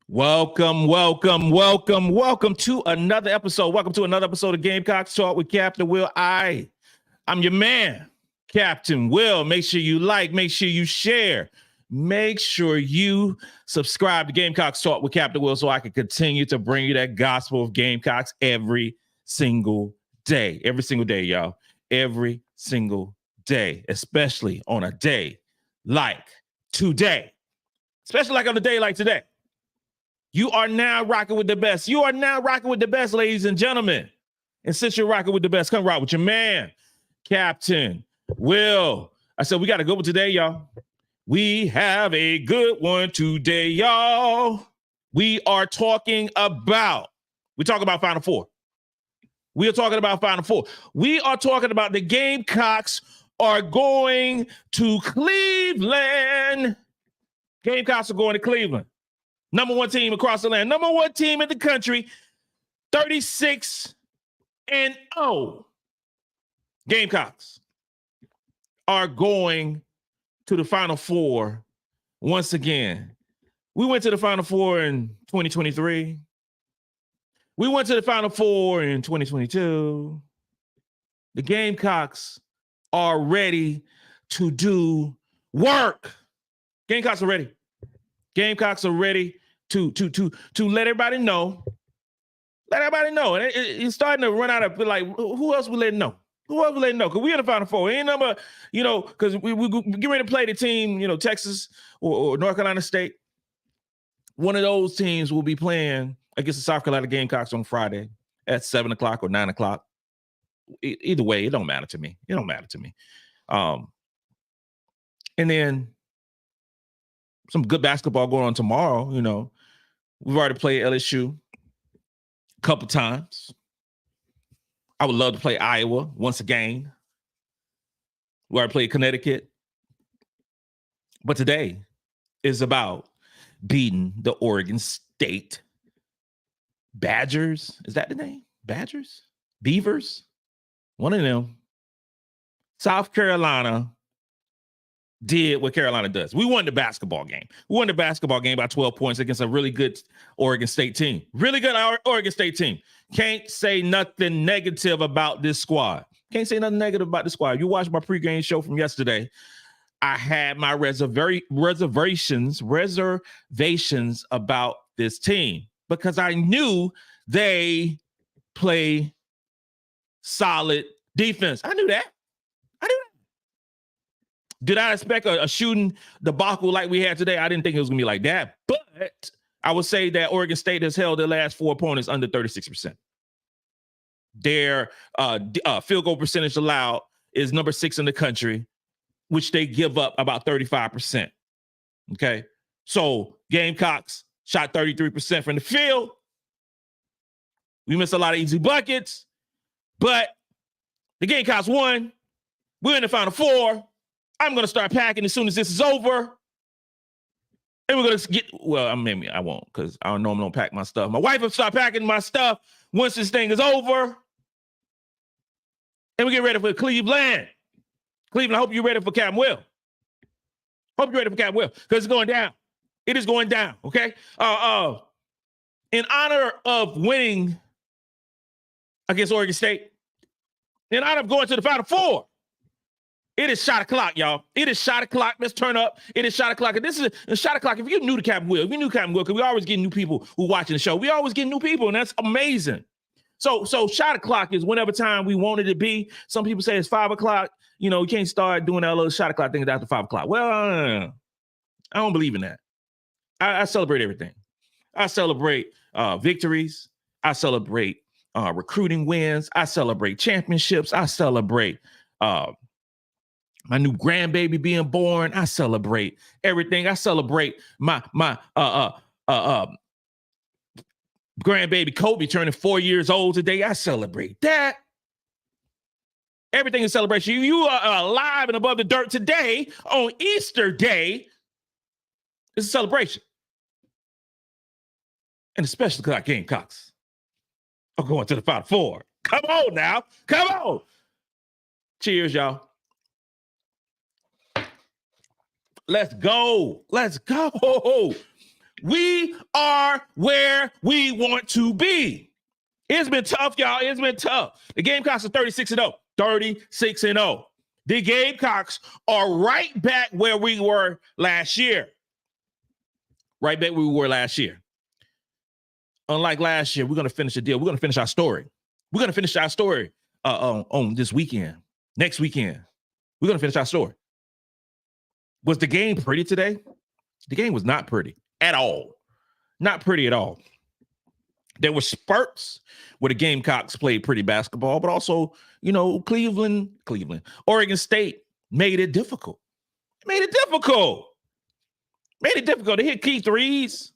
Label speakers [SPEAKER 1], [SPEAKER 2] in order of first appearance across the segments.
[SPEAKER 1] Welcome to another episode. Welcome to another episode of Gamecocks Talk with Captain Will. I'm your man, Captain Will. Make sure you like, make sure you share, make sure you subscribe to Gamecocks Talk with Captain Will so I can continue to bring you that gospel of Gamecocks every single day. Every single day, y'all. Every single day, especially on a day like today. Especially like on a day like today. You are now rocking with the best. You are now rocking with the best, ladies and gentlemen. And since you're rocking with the best, come rock with your man, Captain Will. I said, we got a good one today, y'all. We have a good one today, y'all. We talk about Final Four. We are talking about Final Four. We are talking about the Gamecocks are going to Cleveland. Gamecocks are going to Cleveland. Number one team across the land. Number one team in the country. 36-0. Gamecocks are going to the Final Four once again. We went to the Final Four in 2023. We went to the Final Four in 2022. The Gamecocks are ready to do work. Gamecocks are ready. Gamecocks are ready to let everybody know. Let everybody know. And it's starting to run out of, like, who else we let know? Who else we let know? Because we're in the Final Four. Ain't number, because we get ready to play the team, Texas or North Carolina State. One of those teams will be playing against the South Carolina Gamecocks on Friday at 7 o'clock or 9 o'clock. Either way, it don't matter to me. It don't matter to me. And then some good basketball going on tomorrow. We've already played LSU a couple times. I would love to play Iowa once again. We already played Connecticut. But today is about beating the Oregon State Badgers. Is that the name? Badgers? Beavers? One of them. South Carolina did what Carolina does. We won the basketball game. We won the basketball game by 12 points against a really good Oregon State team. Really good Oregon State team. Can't say nothing negative about this squad. Can't say nothing negative about the squad. You watched my pregame show from yesterday. I had my reservations about this team because I knew they play solid defense. I knew that. Did I expect a shooting debacle like we had today? I didn't think it was going to be like that. But I would say that Oregon State has held their last four opponents under 36%. Their field goal percentage allowed is number 6 in the country, which they give up about 35%. Okay? So Gamecocks shot 33% from the field. We missed a lot of easy buckets. But the Gamecocks won. We're in the Final Four. I'm going to start packing as soon as this is over. And we're going to get, maybe I won't because I don't normally pack my stuff. My wife will start packing my stuff once this thing is over. And we get ready for Cleveland. Cleveland, I hope you're ready for Captain Will. Hope you're ready for Captain Will because it's going down. It is going down, okay? In honor of winning against Oregon State, in honor of going to the Final Four, it is shot o'clock, y'all. It is shot o'clock. Let's turn up. It is shot o'clock. And this is a shot o'clock. If you're new to Captain Will, because we always get new people who watching the show. We always get new people, and that's amazing. So shot o'clock is whenever time we want it to be. Some people say it's 5 o'clock. You can't start doing that little shot o'clock thing after 5 o'clock. Well, I don't believe in that. I celebrate everything. I celebrate victories. I celebrate recruiting wins. I celebrate championships. I celebrate my new grandbaby being born. I celebrate everything. I celebrate my grandbaby Kobe turning 4 years old today. I celebrate that. Everything is celebration. You are alive and above the dirt today on Easter Day. It's a celebration. And especially because our Gamecocks are going to the Final Four. Come on now. Come on. Cheers, y'all. Let's go. Let's go. We are where we want to be. It's been tough, y'all. It's been tough. The Gamecocks are 36-0. 36-0. The Gamecocks are right back where we were last year. Right back where we were last year. Unlike last year, we're going to finish the deal. We're going to finish our story. We're going to finish our story on this weekend. Next weekend. We're going to finish our story. Was the game pretty today? The game was not pretty at all. Not pretty at all. There were spurts where the Gamecocks played pretty basketball, but also, Cleveland, Oregon State made it difficult. Made it difficult to hit key threes.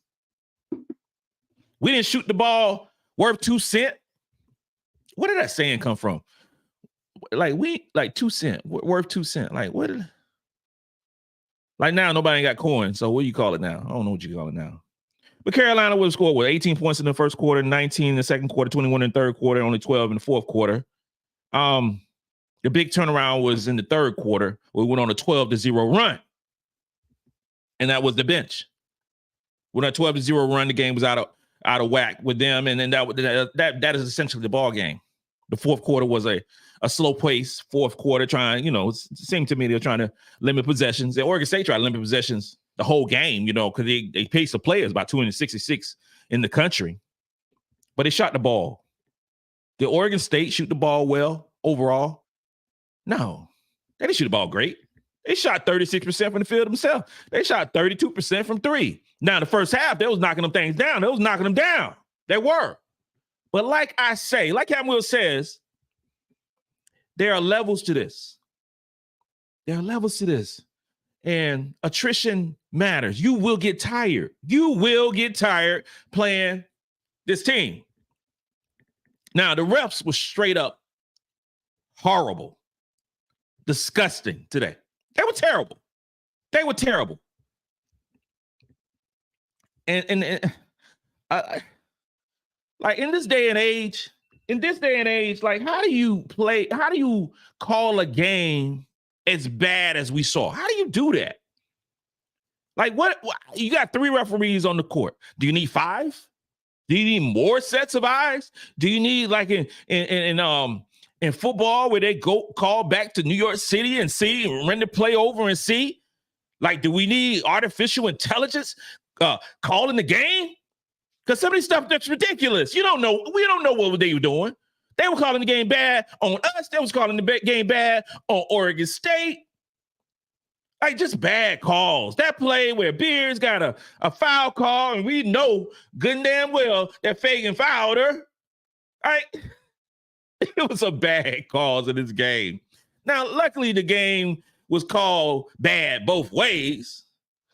[SPEAKER 1] We didn't shoot the ball worth 2 cents. Where did that saying come from? Like 2 cents, worth 2 cents. Like, what? Like now, nobody ain't got coins. So what do you call it now? I don't know what you call it now. But Carolina would have scored 18 points in the first quarter, 19 in the second quarter, 21 in the third quarter, only 12 in the fourth quarter. The big turnaround was in the third quarter. We went on a 12-0 run. And that was the bench. When that 12-0 run, the game was out of whack with them. And then that is essentially the ball game. The fourth quarter was a slow pace fourth quarter trying, it seemed to me they're trying to limit possessions. And Oregon State tried to limit possessions the whole game, because they paced the players about 266 in the country. But they shot the ball. Did Oregon State shoot the ball well overall? No. They didn't shoot the ball great. They shot 36% from the field themselves. They shot 32% from three. Now, the first half, they was knocking them things down. They was knocking them down. They were. But like I say, like Kamilla says, there are levels to this. There are levels to this. And attrition matters. You will get tired. You will get tired playing this team. Now, the refs were straight up horrible, disgusting today. They were terrible. They were terrible. And like in this day and age, like how do you call a game as bad as we saw? How do you do that? Like what you got 3 referees on the court. Do you need 5? Do you need more sets of eyes? Do you need like in football where they go call back to New York City and see and run the play over and see? Like, do we need artificial intelligence calling the game? Because some of this stuff that's ridiculous. We don't know what they were doing. They were calling the game bad on us. They was calling the game bad on Oregon State. Like, just bad calls. That play where Beers got a foul call, and we know good and damn well that Feagin fouled her. Right? It was a bad calls in this game. Now, luckily, the game was called bad both ways.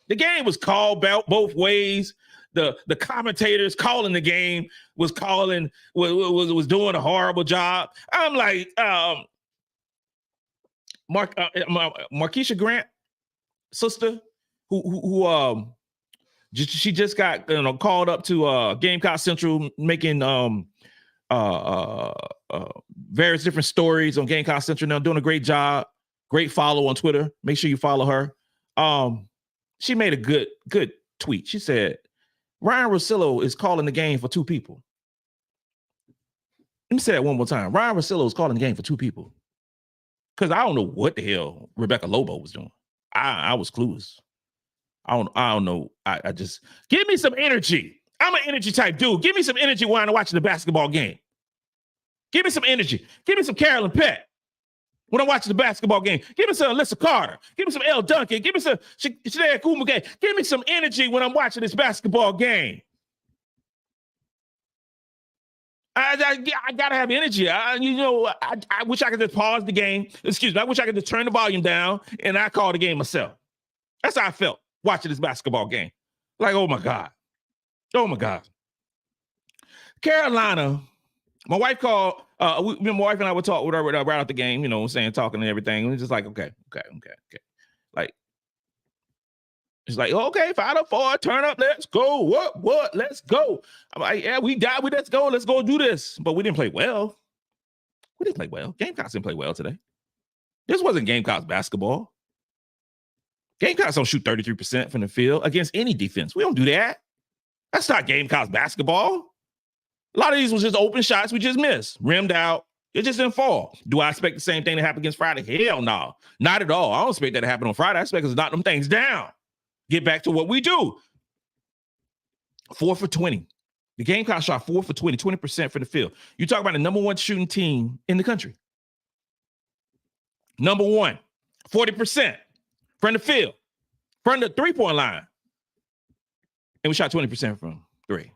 [SPEAKER 1] The game was called both ways. The commentators calling the game was doing a horrible job. I'm like, Markeisha Grant, sister, who she just got called up to Gamecock Central, making various different stories on Gamecock Central now, doing a great job. Great follow on Twitter. Make sure you follow her. She made a good tweet. She said, Ryan Russillo is calling the game for 2 people. Let me say that one more time. Ryan Russillo is calling the game for 2 people. Because I don't know what the hell Rebecca Lobo was doing. I was clueless. I don't know. I just give me some energy. I'm an energy type dude. Give me some energy while I'm watching the basketball game. Give me some energy. Give me some Carolyn Pett when I'm watching the basketball game. Give me some Alyssa Carter. Give me some Elle Duncan. Give me some Shanae Kumage. Give me some energy when I'm watching this basketball game. I gotta have energy. I wish I could just pause the game. Excuse me. I wish I could just turn the volume down and I call the game myself. That's how I felt watching this basketball game. Like, oh my God. Oh my God. Carolina. My wife called. My wife and I would talk with her right out the game. Talking and everything. And it's just like, okay. Like, it's like, okay, 5-4, turn up, let's go. What? Let's go. I'm like, yeah, let's go. Let's go do this. But we didn't play well. Gamecocks didn't play well today. This wasn't Gamecocks basketball. Gamecocks don't shoot 33% from the field against any defense. We don't do that. That's not Gamecocks basketball. A lot of these was just open shots we just missed, rimmed out. It just didn't fall. Do I expect the same thing to happen against Friday? Hell no, not at all. I don't expect that to happen on Friday. I expect us to knock them things down. Get back to what we do. 4 for 20. The Gamecocks shot 4 for 20, 20% for the field. You talk about the number one shooting team in the country. Number one, 40% from the field, from the three-point line. And we shot 20% from three.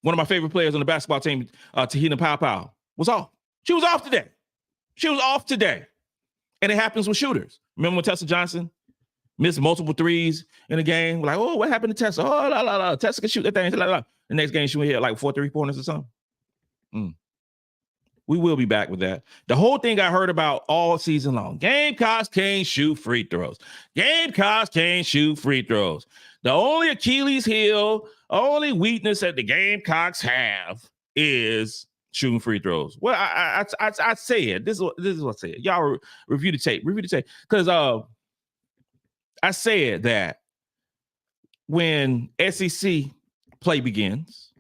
[SPEAKER 1] One of my favorite players on the basketball team, Te-Hina Paopao, was off. She was off today. And it happens with shooters. Remember when Tessa Johnson missed multiple threes in a game? We're like, oh, what happened to Tessa? Oh, la, la, la. Tessa can shoot that thing. La, la. The next game, she would hit like 4 3-pointers or something. We will be back with that. The whole thing I heard about all season long. Gamecocks can't shoot free throws. Gamecocks can't shoot free throws. The only Achilles heel, only weakness that the Gamecocks have is shooting free throws. Well, I say it. This is what I said. Y'all review the tape. Because I said that when SEC play begins,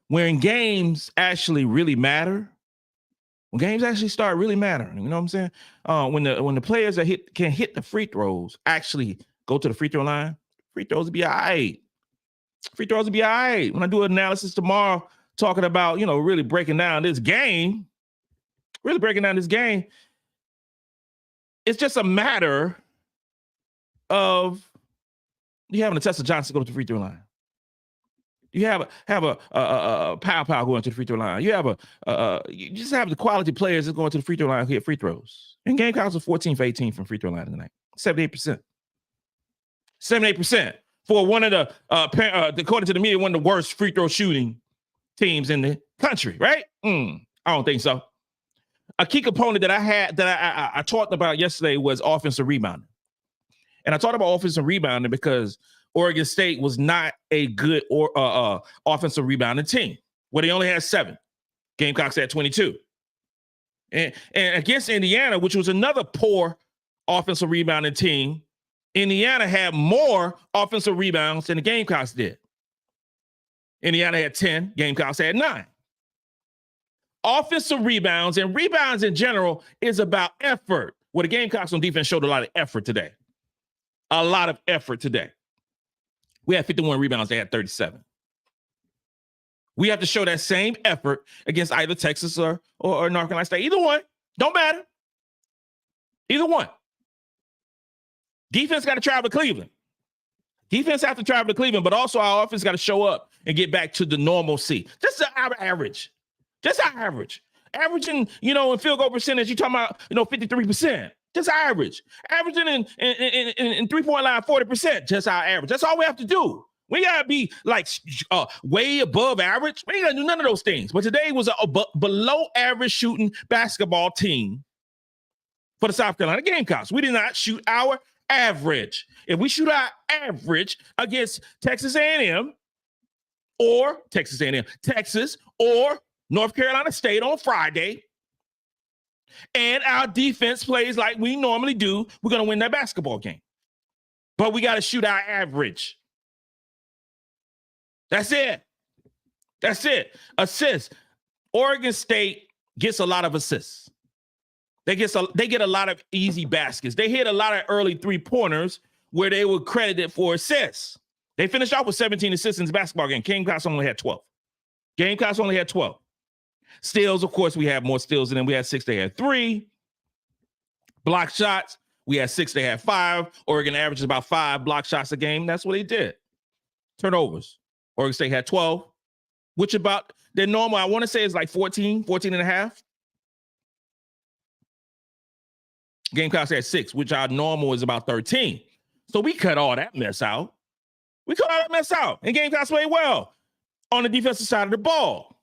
[SPEAKER 1] when games actually really matter, when games actually start really mattering, you know what I'm saying? When the players that can hit the free throws actually go to the free throw line, free throws will be all right. When I do an analysis tomorrow, talking about, really breaking down this game, it's just a matter of you having a Tessa Johnson go to the free throw line. You have a Paopao going to the free throw line. You just have the quality players that's going to the free throw line who hit free throws. And Gamecocks was 14 for 18 from free throw line tonight. 78%. 78% for one of the according to the media, one of the worst free throw shooting teams in the country, right? I don't think so. A key component that I talked about yesterday was offensive rebounding. And I talked about offensive rebounding because Oregon State was not a good offensive rebounding team. Well, they only had 7. Gamecocks had 22. And against Indiana, which was another poor offensive rebounding team, Indiana had more offensive rebounds than the Gamecocks did. Indiana had 10. Gamecocks had 9. Offensive rebounds and rebounds in general is about effort. Well, the Gamecocks on defense showed a lot of effort today. We had 51 rebounds. They had 37. We have to show that same effort against either Texas or North Carolina State. Either one. Don't matter. Either one. Defense got to travel to Cleveland. But also our offense got to show up and get back to the normalcy. Just our average. Averaging, in field goal percentage, you're talking about, 53%. Just average. Averaging in three-point line 40%. Just our average. That's all we have to do. We got to be like way above average. We ain't got to do none of those things. But today was a below average shooting basketball team for the South Carolina Gamecocks. We did not shoot our average. If we shoot our average against Texas or North Carolina State on Friday, and our defense plays like we normally do, we're going to win that basketball game. But we got to shoot our average. That's it. Assists. Oregon State gets a lot of assists. They get a lot of easy baskets. They hit a lot of early three-pointers where they were credited for assists. They finished off with 17 assists in this basketball game. Gamecocks only had 12. Steals, of course, we have more steals than them. We had 6, they had 3. Block shots, we had 6, they had 5. Oregon averages about 5 block shots a game. That's what they did. Turnovers, Oregon State had 12, which about their normal, I want to say is like 14 and a half. Gamecocks had 6, which our normal is about 13. So we cut all that mess out. And Gamecocks played well on the defensive side of the ball.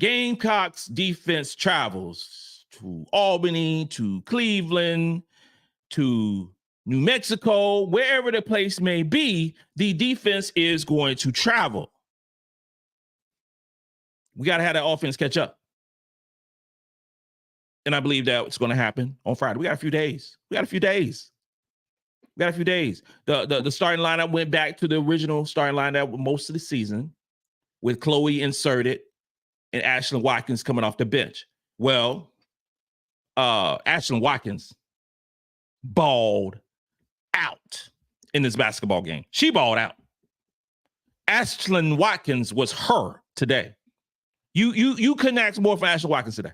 [SPEAKER 1] Gamecocks defense travels to Albany, to Cleveland, to New Mexico, wherever the place may be, the defense is going to travel. We got to have that offense catch up. And I believe that it's going to happen on Friday. We got a few days. Got a few days. The starting lineup went back to the original starting lineup most of the season, with Chloe inserted and Ashlyn Watkins coming off the bench. Well, Ashlyn Watkins balled out in this basketball game. She balled out. Ashlyn Watkins was her today. You couldn't ask more from Ashlyn Watkins today.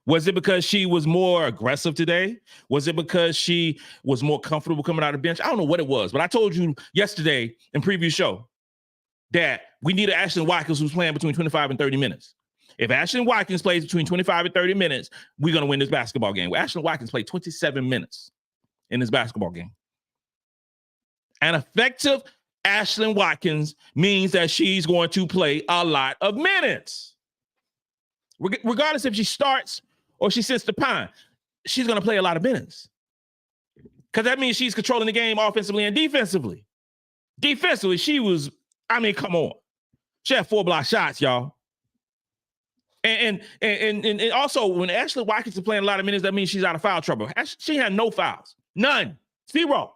[SPEAKER 1] Was it because she was more aggressive today? Was it because she was more comfortable coming out of the bench? I don't know what it was, but I told you yesterday in preview show that we need an Ashlyn Watkins who's playing between 25 and 30 minutes. If Ashlyn Watkins plays between 25 and 30 minutes, we're going to win this basketball game. Well, Ashlyn Watkins played 27 minutes in this basketball game. An effective Ashlyn Watkins means that she's going to play a lot of minutes. Regardless if she starts or she sits the pine, she's going to play a lot of minutes. Because that means she's controlling the game offensively and defensively. Defensively, she was, come on. She had 4 block shots, y'all. And also, when Ashlyn Watkins is playing a lot of minutes, that means she's out of foul trouble. She had no fouls. None. 0.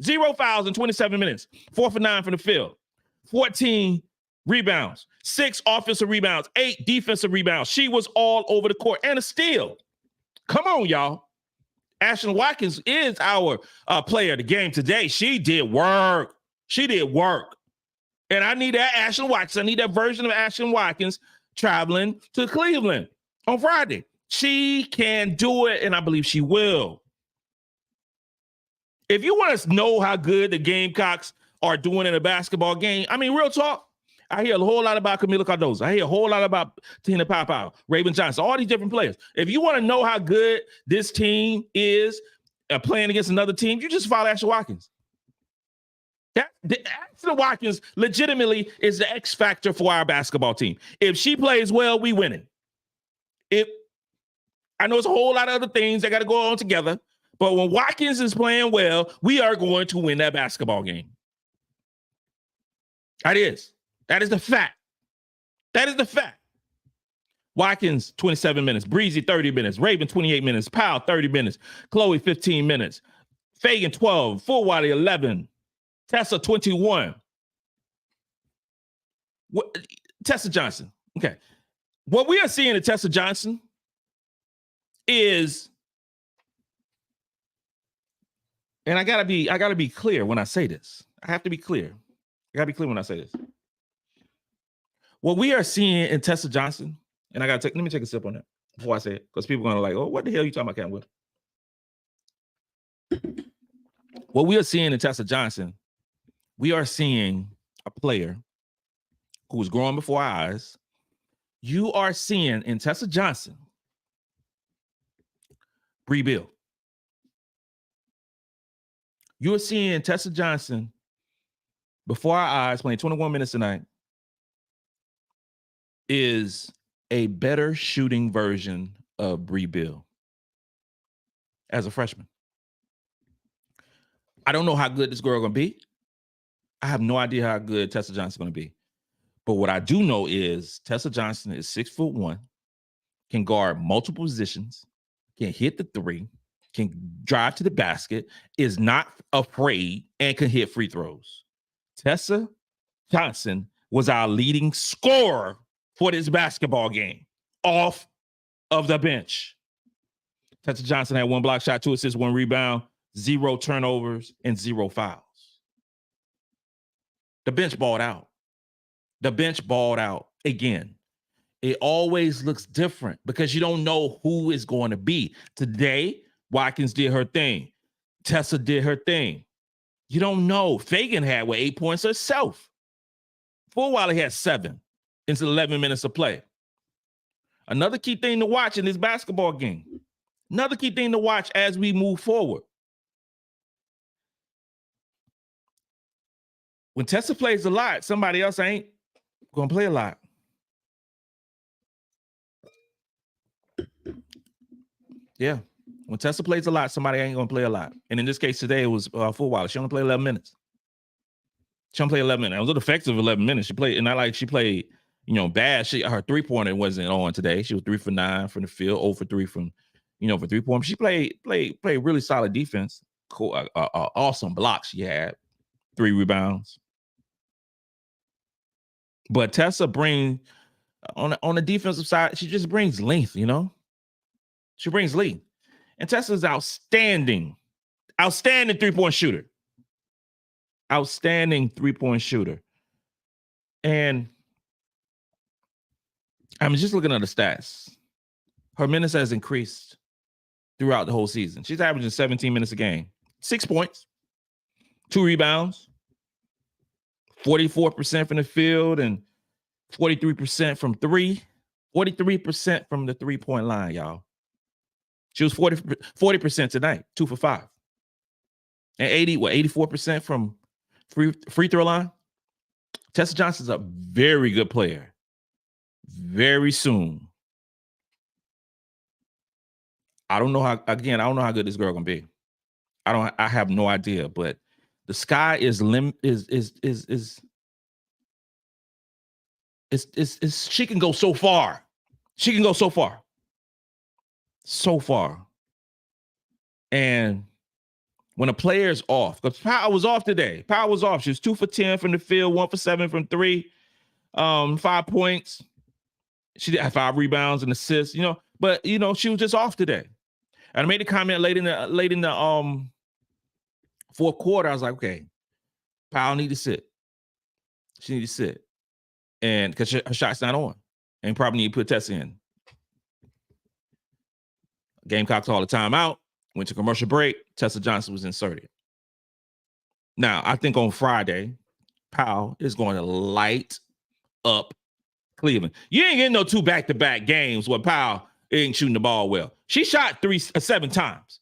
[SPEAKER 1] 0 fouls in 27 minutes. 4 for 9 from the field. 14 rebounds. 6 offensive rebounds. 8 defensive rebounds. She was all over the court. And a steal. Come on, y'all. Ashlyn Watkins is our player of the game today. She did work. And I need that Ashlyn Watkins. I need that version of Ashlyn Watkins traveling to Cleveland on Friday. She can do it, and I believe she will. If you want to know how good the Gamecocks are doing in a basketball game, real talk, I hear a whole lot about Kamilla Cardoso. I hear a whole lot about Te-Hina Paopao, Reagan Johnson, all these different players. If you want to know how good this team is playing against another team, you just follow Ashlyn Watkins. Ashlyn Watkins legitimately is the X factor for our basketball team. If she plays well, we winning. I know it's a whole lot of other things that got to go on together, but when Watkins is playing well, we are going to win that basketball game. That is the fact. Watkins, 27 minutes. Breezy, 30 minutes. Raven, 28 minutes. Powell, 30 minutes. Chloe, 15 minutes. Feagin, 12. Fulwiley, 11. Tessa, 21. Tessa Johnson. Okay. What we are seeing in Tessa Johnson is, and I gotta be clear when I say this. I have to be clear. I gotta be clear when I say this. What we are seeing in Tessa Johnson, and let me take a sip on that before I say it, because people are gonna oh, what the hell are you talking about, Cam Will? What we are seeing in Tessa Johnson, we are seeing a player who is growing before our eyes. You are seeing in Tessa Johnson, Bree Bill. You are seeing Tessa Johnson before our eyes playing 21 minutes tonight is a better shooting version of Bree Bill as a freshman. I don't know how good this girl is going to be. I have no idea how good Tessa Johnson is going to be. But what I do know is Tessa Johnson is 6'1", can guard multiple positions, can hit the three, can drive to the basket, is not afraid, and can hit free throws. Tessa Johnson was our leading scorer for this basketball game off of the bench. Tessa Johnson had 1 block shot, 2 assists, 1 rebound, 0 turnovers, and 0 fouls. The bench balled out. Again. It always looks different because you don't know who is going to be. Today, Watkins did her thing. Tessa did her thing. You don't know. Feagin had 8 points herself. Fulwiley had 7 in 11 minutes of play. Another key thing to watch in this basketball game. Another key thing to watch as we move forward. When Tessa plays a lot, somebody else ain't going to play a lot. Yeah. When Tessa plays a lot, somebody ain't going to play a lot. And in this case today, it was Fulwiley. She only played 11 minutes. She only played 11 minutes. It was an effective 11 minutes. She played, and not like she played, bad. Her 3-pointer wasn't on today. She was 3 for 9 from the field, 0 for 3 from, for 3-point. She played really solid defense. cool, awesome block she had, 3 rebounds. But Tessa brings on the defensive side, she just brings length, you know. She brings length, and Tessa's outstanding 3-point shooter. Outstanding 3-point shooter. And I'm just looking at the stats. Her minutes has increased throughout the whole season. She's averaging 17 minutes a game, 6 points, 2 rebounds, 44% from the field, and 43% from 3. 43% from the 3-point line, y'all. She was 40% tonight, 2 for 5. And 84% from free throw line. Tessa Johnson's a very good player. Very soon. I don't know how good this girl gonna be. I have no idea, but the sky is she can go so far. She can go so far. So far. And when a player's off, because Powell was off today. Powell was off. She was 2 for 10 from the field, 1 for 7 from 3, 5 points. She did have 5 rebounds and assists, you know, but you know, she was just off today. And I made a comment late in the fourth quarter. I was like, okay, Powell need to sit. She need to sit. And because her shot's not on. And probably need to put Tessa in. Gamecocks all the time out. Went to commercial break. Tessa Johnson was inserted. Now, I think on Friday, Powell is going to light up Cleveland. You ain't getting no 2 back-to-back games where Powell ain't shooting the ball well. She shot 7 times.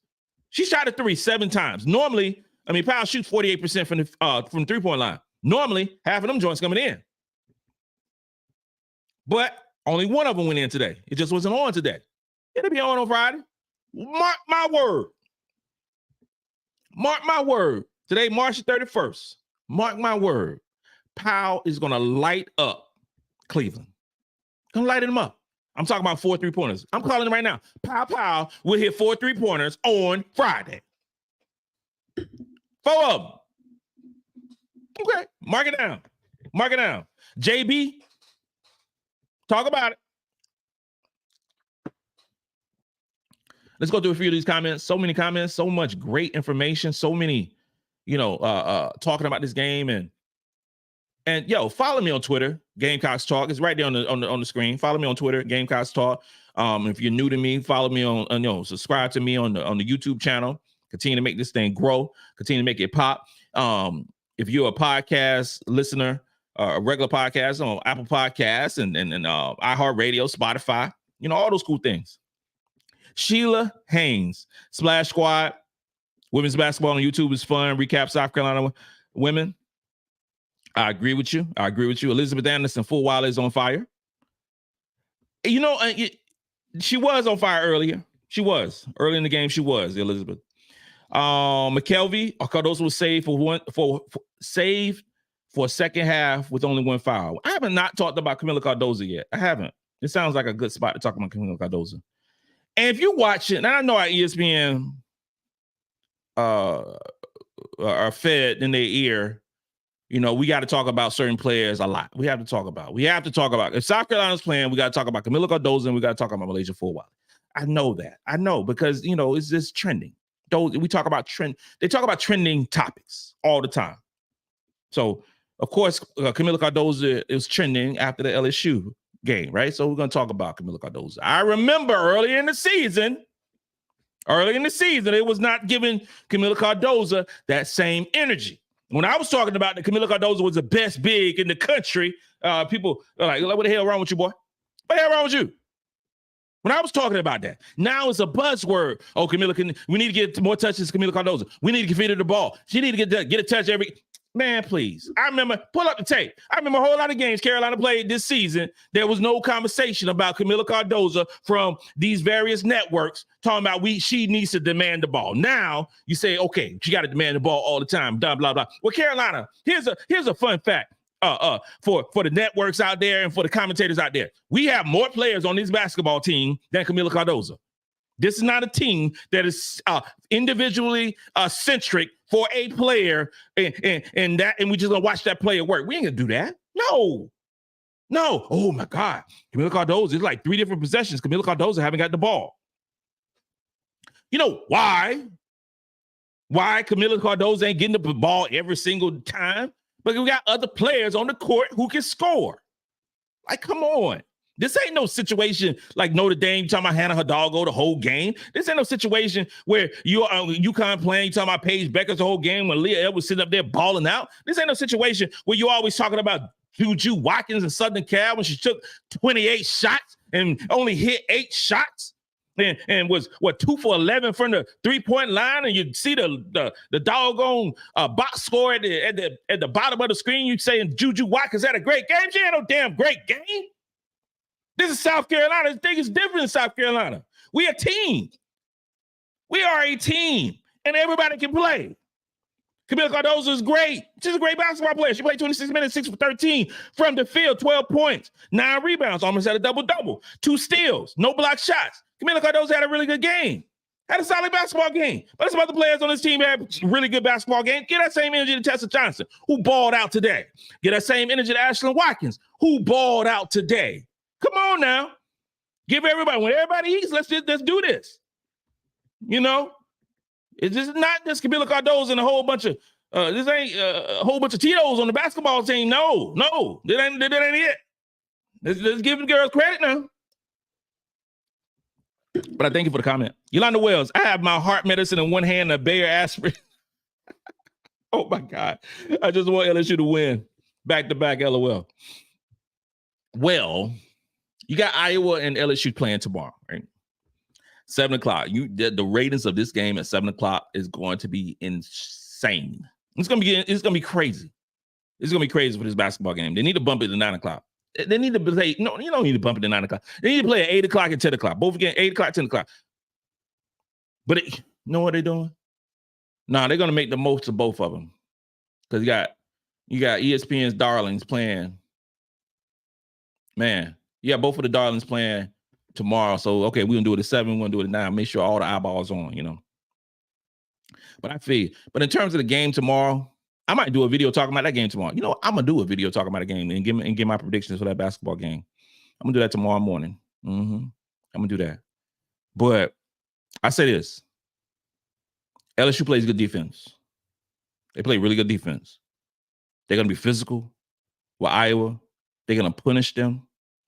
[SPEAKER 1] She shot a 3 7 times. Normally, I mean, Powell shoots 48% from the 3-point line. Normally, half of them joints coming in. But only one of them went in today. It just wasn't on today. It'll be on Friday. Mark my word. Mark my word. Today, March 31st. Mark my word. Powell is going to light up Cleveland. Gonna light them up. I'm talking about 4 3-pointers. I'm calling it right now. Powell will hit 4 3-pointers on Friday. 4 of them. Okay. Mark it down. Mark it down. JB, talk about it. Let's go through a few of these comments. So many comments, so much great information, so many, talking about this game. And yo, follow me on Twitter, Gamecocks Talk. It's right there on the screen. Follow me on Twitter, Gamecocks Talk. If you're new to me, follow me on subscribe to me on the YouTube channel. Continue to make this thing grow. Continue to make it pop. If you're a podcast listener, a regular podcast on Apple Podcasts and iHeartRadio, Spotify, all those cool things. Sheila Haynes, Splash Squad, women's basketball on YouTube is fun. Recap South Carolina women. I agree with you. Elizabeth Anderson, Fulwiley is on fire. She was on fire earlier. She was. Early in the game, she was, Elizabeth. McKelvey, Cardoso was saved for a second half with only 1 foul. I haven't not talked about Kamilla Cardoso yet. I haven't. It sounds like a good spot to talk about Kamilla Cardoso. And if you watch it, and I know our ESPN are fed in their ear, we got to talk about certain players a lot. We have to talk about. If South Carolina's playing, we got to talk about Kamilla Cardoso and we got to talk about MiLaysia Fulwiley. I know that. I know because, it's just trending. We talk about trend. They talk about trending topics all the time. So, of course, Kamilla Cardoso is trending after the LSU game, right? So we're going to talk about Kamilla Cardoso. I remember early in the season, it was not giving Kamilla Cardoso that same energy. When I was talking about that Kamilla Cardoso was the best big in the country, people are like, what the hell wrong with you, boy? What the hell wrong with you? When I was talking about that, now it's a buzzword. Oh, we need to get more touches to Kamilla Cardoso. We need to feed her the ball. She need to get a touch every. Man, please. I remember, pull up the tape. I remember a whole lot of games Carolina played this season. There was no conversation about Kamilla Cardoso from these various networks talking about she needs to demand the ball. Now you say, okay, she got to demand the ball all the time, blah, blah, blah. Well, Carolina, here's a fun fact for the networks out there and for the commentators out there. We have more players on this basketball team than Kamilla Cardoso. This is not a team that is individually centric for a player, and we just gonna watch that player work. We ain't gonna do that. No. Oh my God, Kamilla Cardoso. It's like 3 different possessions. Kamilla Cardoso haven't got the ball. You know why? Why Kamilla Cardoso ain't getting the ball every single time? Because we got other players on the court who can score. Like, come on. This ain't no situation like Notre Dame, you talking about Hannah Hidalgo the whole game. This ain't no situation where you UConn playing, you talking about Paige Beckers the whole game when Leah Edwards sitting up there balling out. This ain't no situation where you always talking about Juju Watkins in Southern Cal when she took 28 shots and only hit 8 shots and was, 2 for 11 from the 3-point line, and you see the doggone box score at the bottom of the screen. You saying Juju Watkins had a great game. She had no damn great game. This is South Carolina. This thing is different in South Carolina. We a team. We are a team, and everybody can play. Kamilla Cardoso is great. She's a great basketball player. She played 26 minutes, 6 for 13 from the field, 12 points, 9 rebounds, almost had a double-double, 2 steals, no block shots. Kamilla Cardoso had a really good game, had a solid basketball game. But some other players on this team had really good basketball game. Get that same energy to Tessa Johnson, who balled out today. Get that same energy to Ashlyn Watkins, who balled out today. Come on now. Give everybody, when everybody eats, let's do this. You know? It's just not just Kamilla Cardoso and a whole bunch of, this ain't a whole bunch of Tito's on the basketball team. No, that ain't it. Let's give the girls credit now. But I thank you for the comment. Yolanda Wells, I have my heart medicine in one hand, a Bayer aspirin. Oh my God. I just want LSU to win. Back-to-back, LOL. Well, you got Iowa and LSU playing tomorrow, right? 7 o'clock. The ratings of this game at 7 o'clock is going to be insane. It's gonna be crazy. It's gonna be crazy for this basketball game. They need to bump it to 9 o'clock. They need to play. No, you don't need to bump it to 9 o'clock. They need to play at 8 o'clock and 10 o'clock. Both again, 8 o'clock, 10 o'clock. But you know what they're doing? They're gonna make the most of both of them. Because you got ESPN's darlings playing. Man, yeah, both of the darlings playing tomorrow. So, okay, we're going to do it at 7. We're going to do it at 9. Make sure all the eyeballs on, you know. But I feel, but in terms of the game tomorrow, I might do a video talking about that game tomorrow. You know, I'm going to do a video talking about the game and give my predictions for that basketball game. I'm going to do that tomorrow morning. I'm going to do that. But I say this. LSU plays good defense. They play really good defense. They're going to be physical with Iowa. They're going to punish them.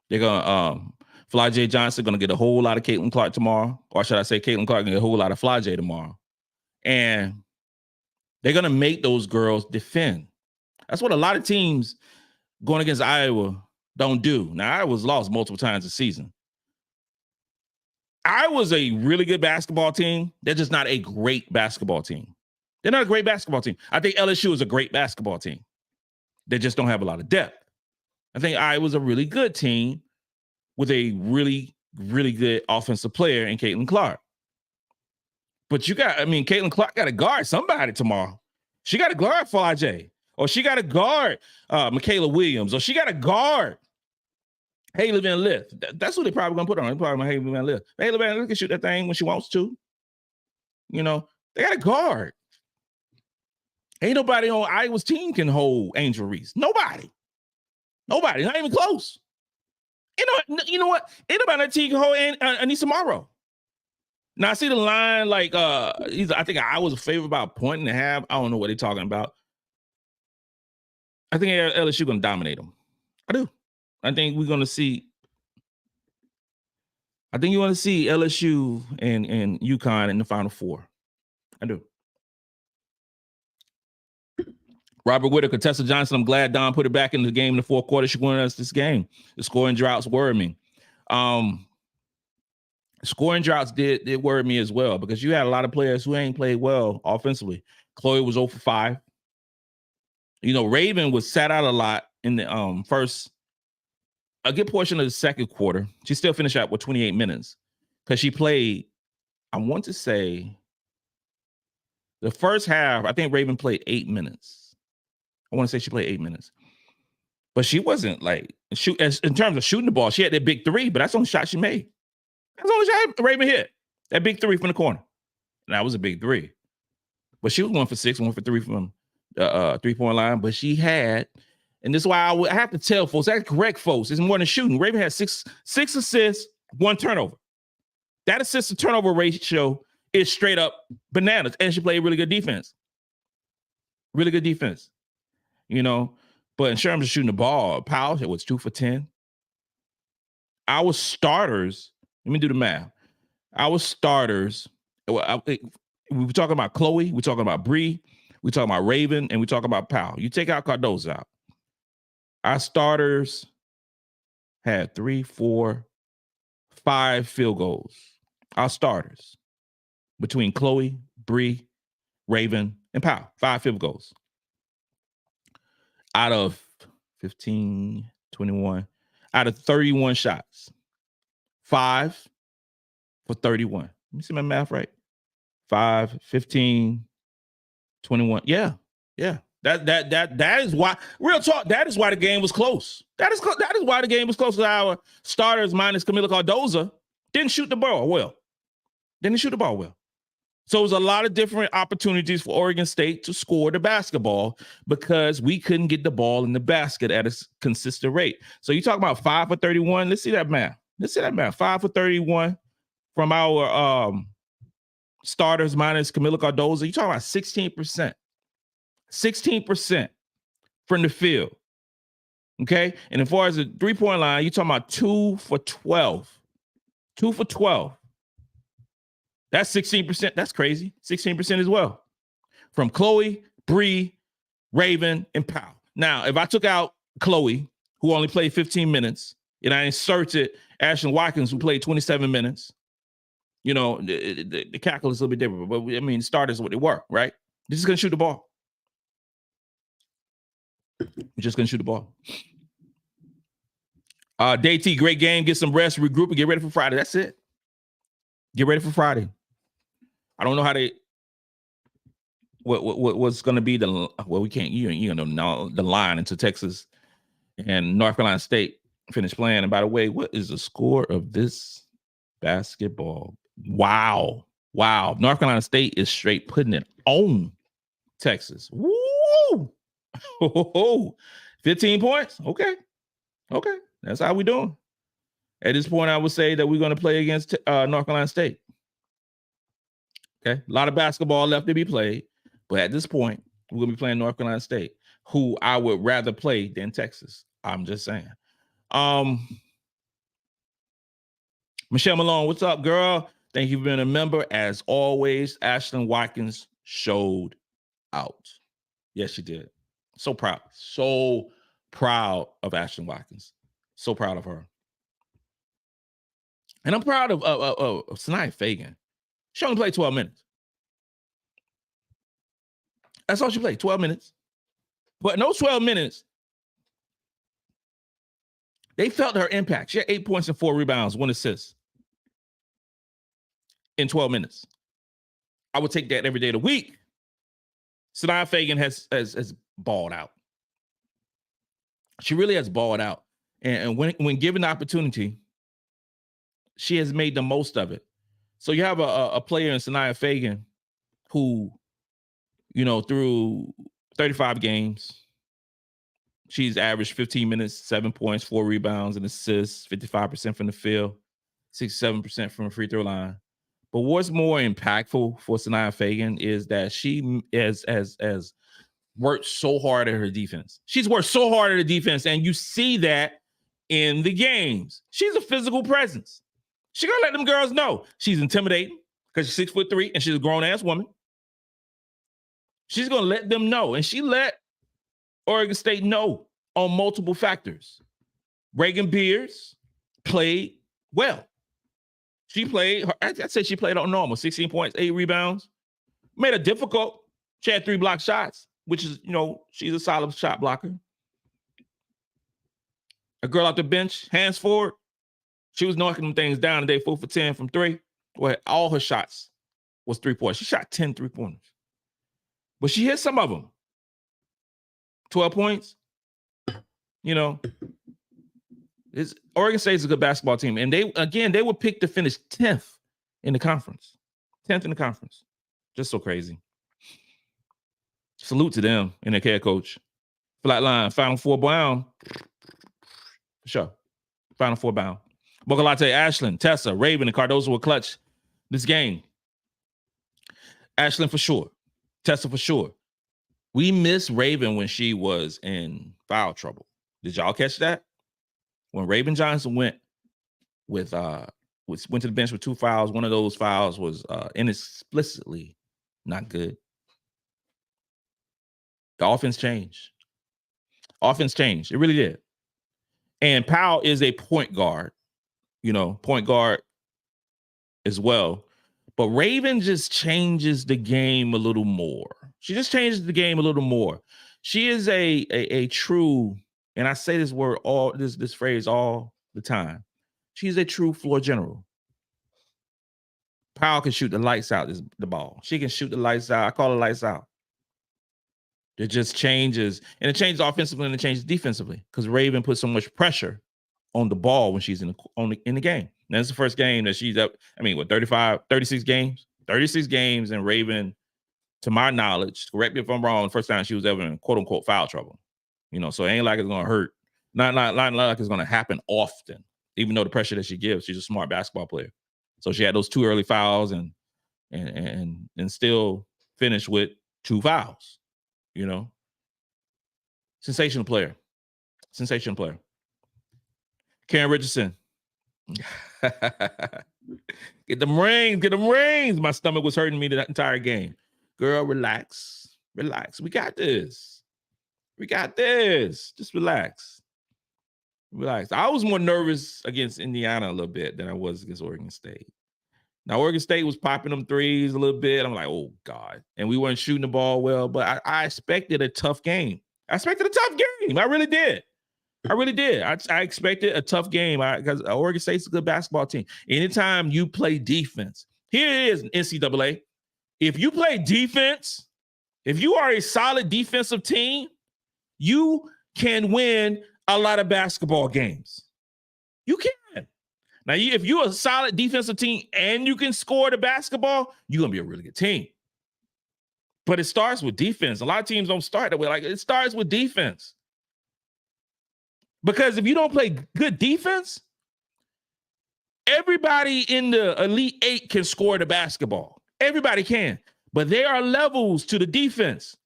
[SPEAKER 1] They're going to, Fly J. Johnson going to get a whole lot of Caitlin Clark tomorrow. Or should I say Caitlin Clark going to get a whole lot of Fly J tomorrow. And they're going to make those girls defend. That's what a lot of teams going against Iowa don't do. Now, Iowa's lost multiple times this season. Iowa's a really good basketball team. They're just not a great basketball team. They're not a great basketball team. I think LSU is a great basketball team. They just don't have a lot of depth. I think Iowa's a really good team with a really, really good offensive player in Caitlin Clark. But Caitlin Clark got to guard somebody tomorrow. She got to guard Fly J. Or she got to guard Michaela Williams. Or she got to guard Haley Van Lith. That's what they're probably going to put on. They're probably Haley Van Lith. Haley Van Lith can shoot that thing when she wants to. You know, they got to guard. Ain't nobody on Iowa's team can hold Angel Reese. Nobody, not even close. You know what? Ain't nobody on that team can hold Anissa Morrow. Now I see the line like I think I was a favorite about 1.5. I don't know what they're talking about. I think LSU gonna dominate them. I do. I think we're gonna see. I think you want to see LSU and UConn in the Final Four. I do. Robert Whitaker, Tessa Johnson, I'm glad Dawn put it back in the game in the fourth quarter. She won us this game. The scoring droughts worry me. Scoring droughts did worry me as well because you had a lot of players who ain't played well offensively. Chloe was 0 for 5. You know, Raven was sat out a lot in the a good portion of the second quarter. She still finished out with 28 minutes because she played, I want to say, the first half, I think Raven played 8 minutes. I want to say she played 8 minutes. But she wasn't like, in terms of shooting the ball, she had that big 3, but that's the only shot she made. That's the only shot Raven hit. That big three from the corner. And that was a big three. But she was 1 for 6, 1 for 3 from the 3-point line. But she had, and this is why I have to tell folks, that's correct, folks. It's more than shooting. Raven had six assists, 1 turnover. That assist to turnover ratio is straight up bananas. And she played really good defense. Really good defense. You know, but in terms of shooting the ball, Powell, it was 2 for 10. Our starters, let me do the math. Our starters, we were talking about Chloe, we're talking about Bree, we're talking about Raven, and we're talking about Powell. You take out Cardoso out. Our starters had 3, 4, 5 field goals. Our starters between Chloe, Bree, Raven, and Powell, 5 field goals. Out of 15, 21, out of 31 shots, 5 for 31. Let me see my math right. 5, 15, 21. Yeah. That is why, real talk, that is why the game was close. That is why the game was close. Our starters minus Kamilla Cardoso didn't shoot the ball well. So it was a lot of different opportunities for Oregon State to score the basketball because we couldn't get the ball in the basket at a consistent rate. So you talk about 5 for 31. Let's see that math. 5 for 31 from our starters minus Kamilla Cardoso. You talking about 16%. 16% from the field. Okay? And as far as the 3-point line, you're talking about 2 for 12. 2 for 12. That's 16%. That's crazy. 16% as well. From Chloe, Bree, Raven, and Powell. Now, if I took out Chloe, who only played 15 minutes, and I inserted Ashlyn Watkins, who played 27 minutes, you know, the calculus is a little bit different. But, I mean, starters what they were, right? They're just going to shoot the ball. Day T, great game. Get some rest, regroup, and get ready for Friday. That's it. Get ready for Friday. I don't know how they what's going to be we can't you know the line into Texas and North Carolina State finish playing. And by the way, what is the score of this basketball? Wow. North Carolina State is straight putting it on Texas. Woo! 15 points. Okay. That's how we doing. At this point, I would say that we're going to play against North Carolina State. Okay, a lot of basketball left to be played, but at this point, we're going to be playing North Carolina State, who I would rather play than Texas. I'm just saying. Michelle Malone, what's up, girl? Thank you for being a member. As always, Ashlyn Watkins showed out. Yes, she did. So proud of Ashlyn Watkins. So proud of her. And I'm proud of Sania Feagin. She only played 12 minutes. That's all she played, 12 minutes. But in those 12 minutes, they felt her impact. She had 8 points and 4 rebounds, 1 assist in 12 minutes. I would take that every day of the week. Sania Feagin has balled out. She really has balled out. And when given the opportunity, she has made the most of it. So you have a player in Sania Feagin who, you know, through 35 games, she's averaged 15 minutes, 7 points, 4 rebounds, and assists, 55% from the field, 67% from the free throw line. But what's more impactful for Sania Feagin is that she has worked so hard at her defense. She's worked so hard at her defense, and you see that in the games. She's a physical presence. She's gonna let them girls know she's intimidating because she's 6'3" and she's a grown-ass woman. She's gonna let them know, and she let Oregon State know on multiple factors. Reagan Beers played well. I'd say she played on normal, 16 points, 8 rebounds. Made it difficult. She had 3 blocked shots, which is, you know, she's a solid shot blocker. A girl off the bench, Hansford, she was knocking them things down today, 4 for 10 from 3. Well, all her shots was 3-pointers. She shot 10 3-pointers. But she hit some of them. 12 points. You know, Oregon State is a good basketball team. And they were picked to finish 10th in the conference. 10th in the conference. Just so crazy. Salute to them and their head coach. Flatline, Final Four bound. For sure. Final Four bound. Bokalate, Ashlyn, Tessa, Raven, and Cardoso will clutch this game. Ashlyn for sure. Tessa for sure. We miss Raven when she was in foul trouble. Did y'all catch that? When Raven Johnson went to the bench with 2 fouls, one of those fouls was inexplicably not good. The offense changed. It really did. And Powell is a point guard, point guard as well. But Raven just changes the game a little more. She just changes the game a little more. She is a true, and I say this word this phrase all the time. She's a true floor general. Powell can shoot the lights out the ball. She can shoot the lights out. I call it lights out. It just changes, and it changes offensively and it changes defensively because Raven puts so much pressure on the ball when she's in the game. And that's the first game that she's up. 36 games? 36 games, and Raven, to my knowledge, correct me if I'm wrong, the first time she was ever in quote unquote foul trouble. So it ain't like it's gonna hurt. Not like it's gonna happen often, even though the pressure that she gives, she's a smart basketball player. So she had those 2 early fouls and still finished with 2 fouls. Sensational player. Karen Richardson. Get them rings. My stomach was hurting me that entire game. Girl, relax. We got this. Just relax. I was more nervous against Indiana a little bit than I was against Oregon State. Now, Oregon State was popping them threes a little bit. I'm like, oh, God. And we weren't shooting the ball well, but I expected a tough game. I really did. I expected a tough game because Oregon State's a good basketball team. Anytime you play defense, here it is, NCAA. If you play defense, if you are a solid defensive team, you can win a lot of basketball games. You can. Now, if you're a solid defensive team and you can score the basketball, you're going to be a really good team. But it starts with defense. A lot of teams don't start that way. Like, it starts with defense. Because if you don't play good defense, everybody in the Elite 8 can score the basketball. Everybody can. But there are levels to the defense.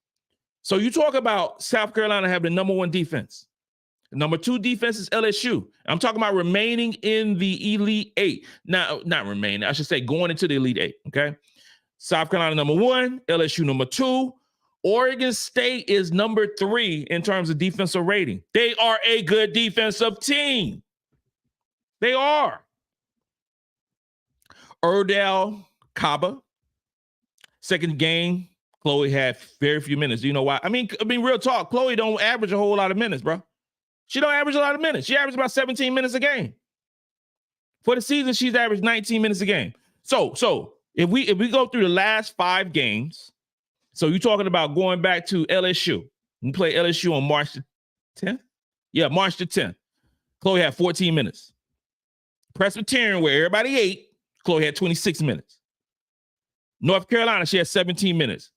[SPEAKER 1] So you talk about South Carolina having the number 1 defense. The number 2 defense is LSU. I'm talking about remaining in the Elite 8. Now, not remaining. I should say going into the Elite 8, okay? South Carolina number 1, LSU number 2. Oregon State is number 3 in terms of defensive rating. They are a good defensive team. They are. Erdal Kaba, second game, Chloe had very few minutes. Do you know why? I mean, real talk, Chloe don't average a whole lot of minutes, bro. She don't average a lot of minutes. She averages about 17 minutes a game. For the season, she's averaged 19 minutes a game. So if we go through the last 5 games, so you're talking about going back to LSU. We play LSU on March the 10th? Yeah, March the 10th. Chloe had 14 minutes. Presbyterian, where everybody ate, Chloe had 26 minutes. North Carolina, she had 17 minutes.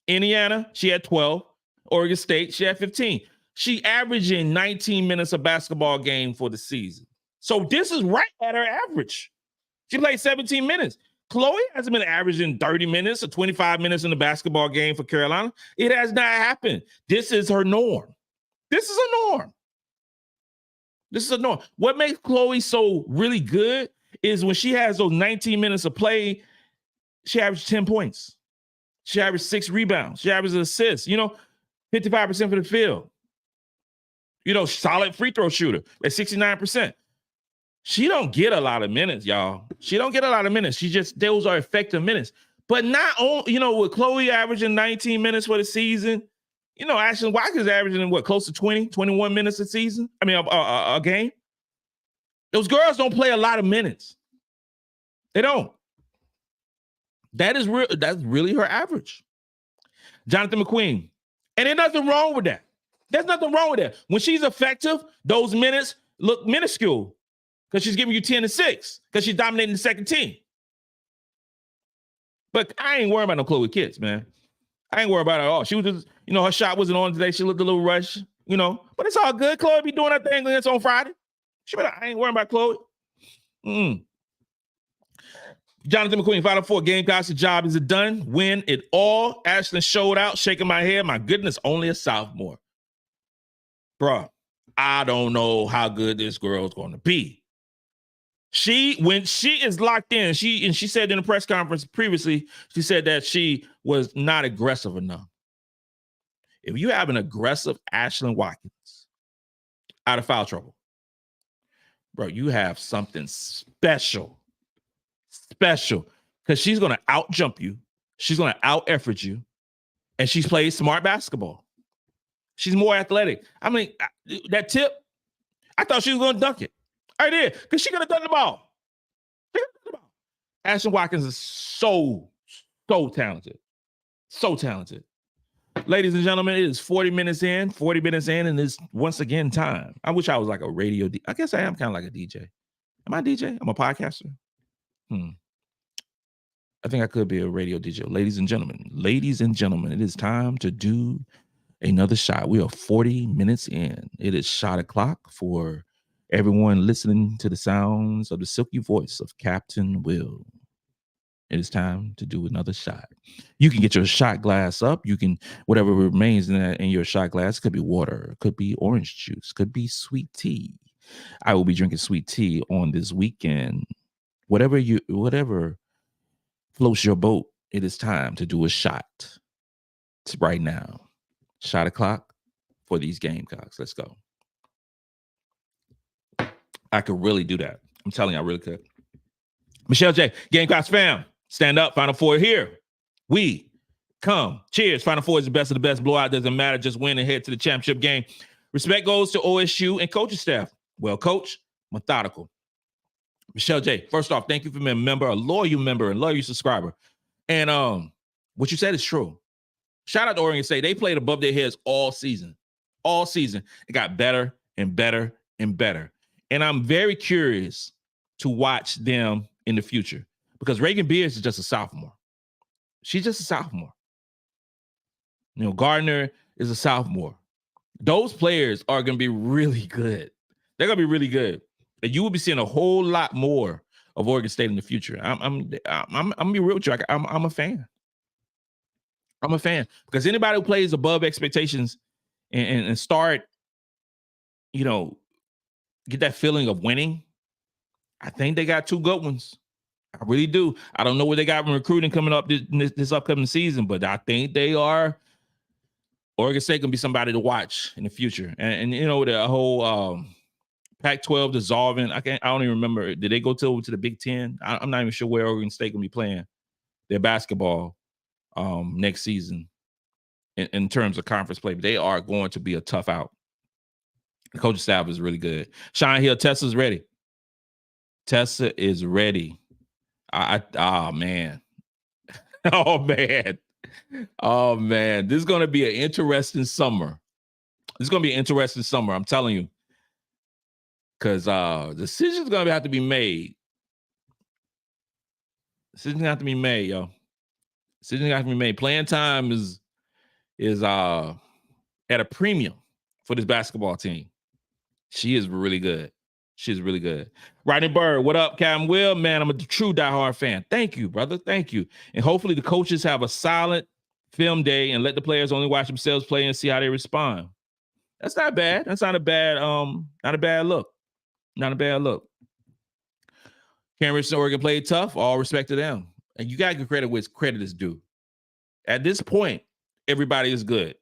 [SPEAKER 1] Indiana, she had 12. Oregon State, she had 15. She averaging 19 minutes of basketball game for the season. So this is right at her average. She played 17 minutes. Chloe hasn't been averaging 30 minutes or 25 minutes in the basketball game for Carolina. It has not happened. This is her norm. This is a norm. What makes Chloe so really good is when she has those 19 minutes of play, she averages 10 points. She averages 6 rebounds. She averages assists, 55% for the field. Solid free throw shooter at 69%. She don't get a lot of minutes, y'all. She don't get a lot of minutes. Those are effective minutes. But not only, with Chloe averaging 19 minutes for the season, Ashlyn Watkins averaging close to 20, 21 minutes a season. A game. Those girls don't play a lot of minutes. They don't. That's really her average. Jonathan McQueen. And there's nothing wrong with that. There's nothing wrong with that. When she's effective, those minutes look minuscule because she's giving you 10 and 6 because she's dominating the second team. But I ain't worried about no Chloe Kitts, man. I ain't worried about it at all. She was just, her shot wasn't on today. She looked a little rushed, but it's all good. Chloe be doing her thing against on Friday. I ain't worried about Chloe. Jonathan McQueen, Final Four, Gamecocks, the job is it done? Win it all. Ashlyn showed out, shaking my head. My goodness, only a sophomore. Bruh, I don't know how good this girl's going to be. When she is locked in, she said in the press conference previously, she said that she was not aggressive enough. If you have an aggressive Ashlyn Watkins out of foul trouble, bro, you have something special, because she's going to out jump you. She's going to out effort you, and she's played smart basketball. She's more athletic. I mean, that tip, I thought she was going to dunk it. I did, because she could have done the ball. Ashlyn Watkins is so talented. So talented. Ladies and gentlemen, it is 40 minutes in, and it's once again time. I wish I was like a radio. I guess I am kind of like a DJ. Am I a DJ? I'm a podcaster. I think I could be a radio DJ. Ladies and gentlemen, it is time to do another shot. We are 40 minutes in. It is shot o'clock for everyone listening to the sounds of the silky voice of Captain Will. It is time to do another shot. You can get your shot glass up. You can, whatever remains in your shot glass, could be water, could be orange juice, could be sweet tea. I will be drinking sweet tea on this weekend. Whatever floats your boat, it is time to do a shot. It's right now. Shot o'clock for these Gamecocks. Let's go. I could really do that. I'm telling you, I really could. Michelle J, Gamecocks fam, stand up. Final Four here. We come. Cheers. Final Four is the best of the best. Blowout doesn't matter. Just win and head to the championship game. Respect goes to OSU and coaching staff. Well coached, methodical. Michelle J, first off, thank you for being a member, a loyal subscriber. And what you said is true. Shout out to Oregon State. They played above their heads all season. All season. It got better and better and better. And I'm very curious to watch them in the future, because Reagan Beers is just a sophomore. She's just a sophomore. Gardiner is a sophomore. Those players are going to be really good. They're going to be really good. And you will be seeing a whole lot more of Oregon State in the future. I'm going to be real with you. I'm a fan. I'm a fan, because anybody who plays above expectations and start, get that feeling of winning, I think they got two good ones. I really do. I don't know what they got in recruiting coming up this upcoming season, but I think they are. Oregon State going to be somebody to watch in the future. And the whole Pac-12 dissolving, I don't even remember. Did they go to the Big Ten? I'm not even sure where Oregon State going to be playing their basketball next season in terms of conference play. But they are going to be a tough out. The coaching staff is really good. Shine Hill, Tessa's ready. Tessa is ready. Oh man. Oh man. This is going to be an interesting summer. I'm telling you. Because decisions going to have to be made. Decisions have to be made, yo. Decisions have to be made. Playing time is at a premium for this basketball team. She is really good. She's really good. Rodney Bird, what up, Cam Will? Man, I'm a true diehard fan. Thank you, brother. Thank you. And hopefully the coaches have a solid film day and let the players only watch themselves play and see how they respond. That's not bad. That's not a bad look. Not a bad look. Cam Richardson, Oregon played tough. All respect to them. And you got to give credit where credit is due. At this point, everybody is good.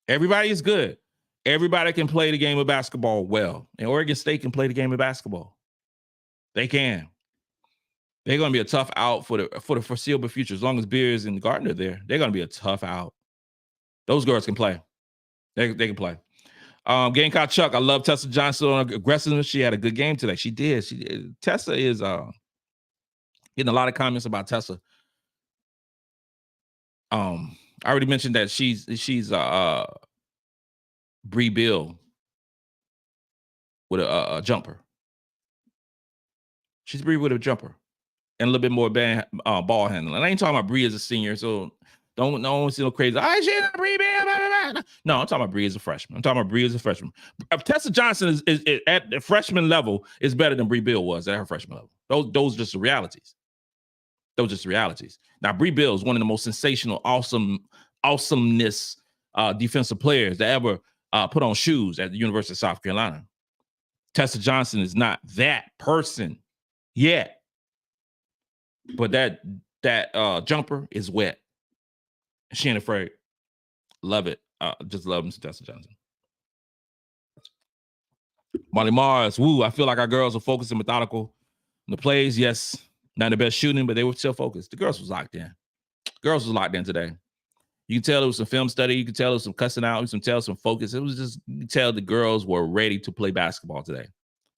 [SPEAKER 1] Everybody is good. Everybody can play the game of basketball well. And Oregon State can play the game of basketball. They can. They're going to be a tough out for the foreseeable future. As long as Beers and Gardiner are there, they're going to be a tough out. Those girls can play. They can play. Gamecock Chuck, I love Tessa Johnson on aggressiveness. She had a good game today. She did. Tessa is getting a lot of comments about Tessa. I already mentioned that she's Bree Bill with a jumper. She's Bree with a jumper. and a little bit more ball handling. And I ain't talking about Bree as a senior, so don't see no crazy. She's not Bree. No, I'm talking about Bree as a freshman. Tessa Johnson is at the freshman level is better than Bree Bill was at her freshman level. Those are just the realities. Now, Bree Bill is one of the most sensational, awesomeness defensive players that ever put on shoes at the University of South Carolina. Tessa Johnson is not that person yet, but that jumper is wet. She ain't afraid. Love it. Just love Mr. Tessa Johnson. Molly Mars, woo. I feel like our girls are focused and methodical in the plays. Yes, not the best shooting, but they were still focused. The girls was locked in. Today. You can tell there was some film study. You can tell there was some cussing out. You can tell some focus. It was just, you can tell the girls were ready to play basketball today.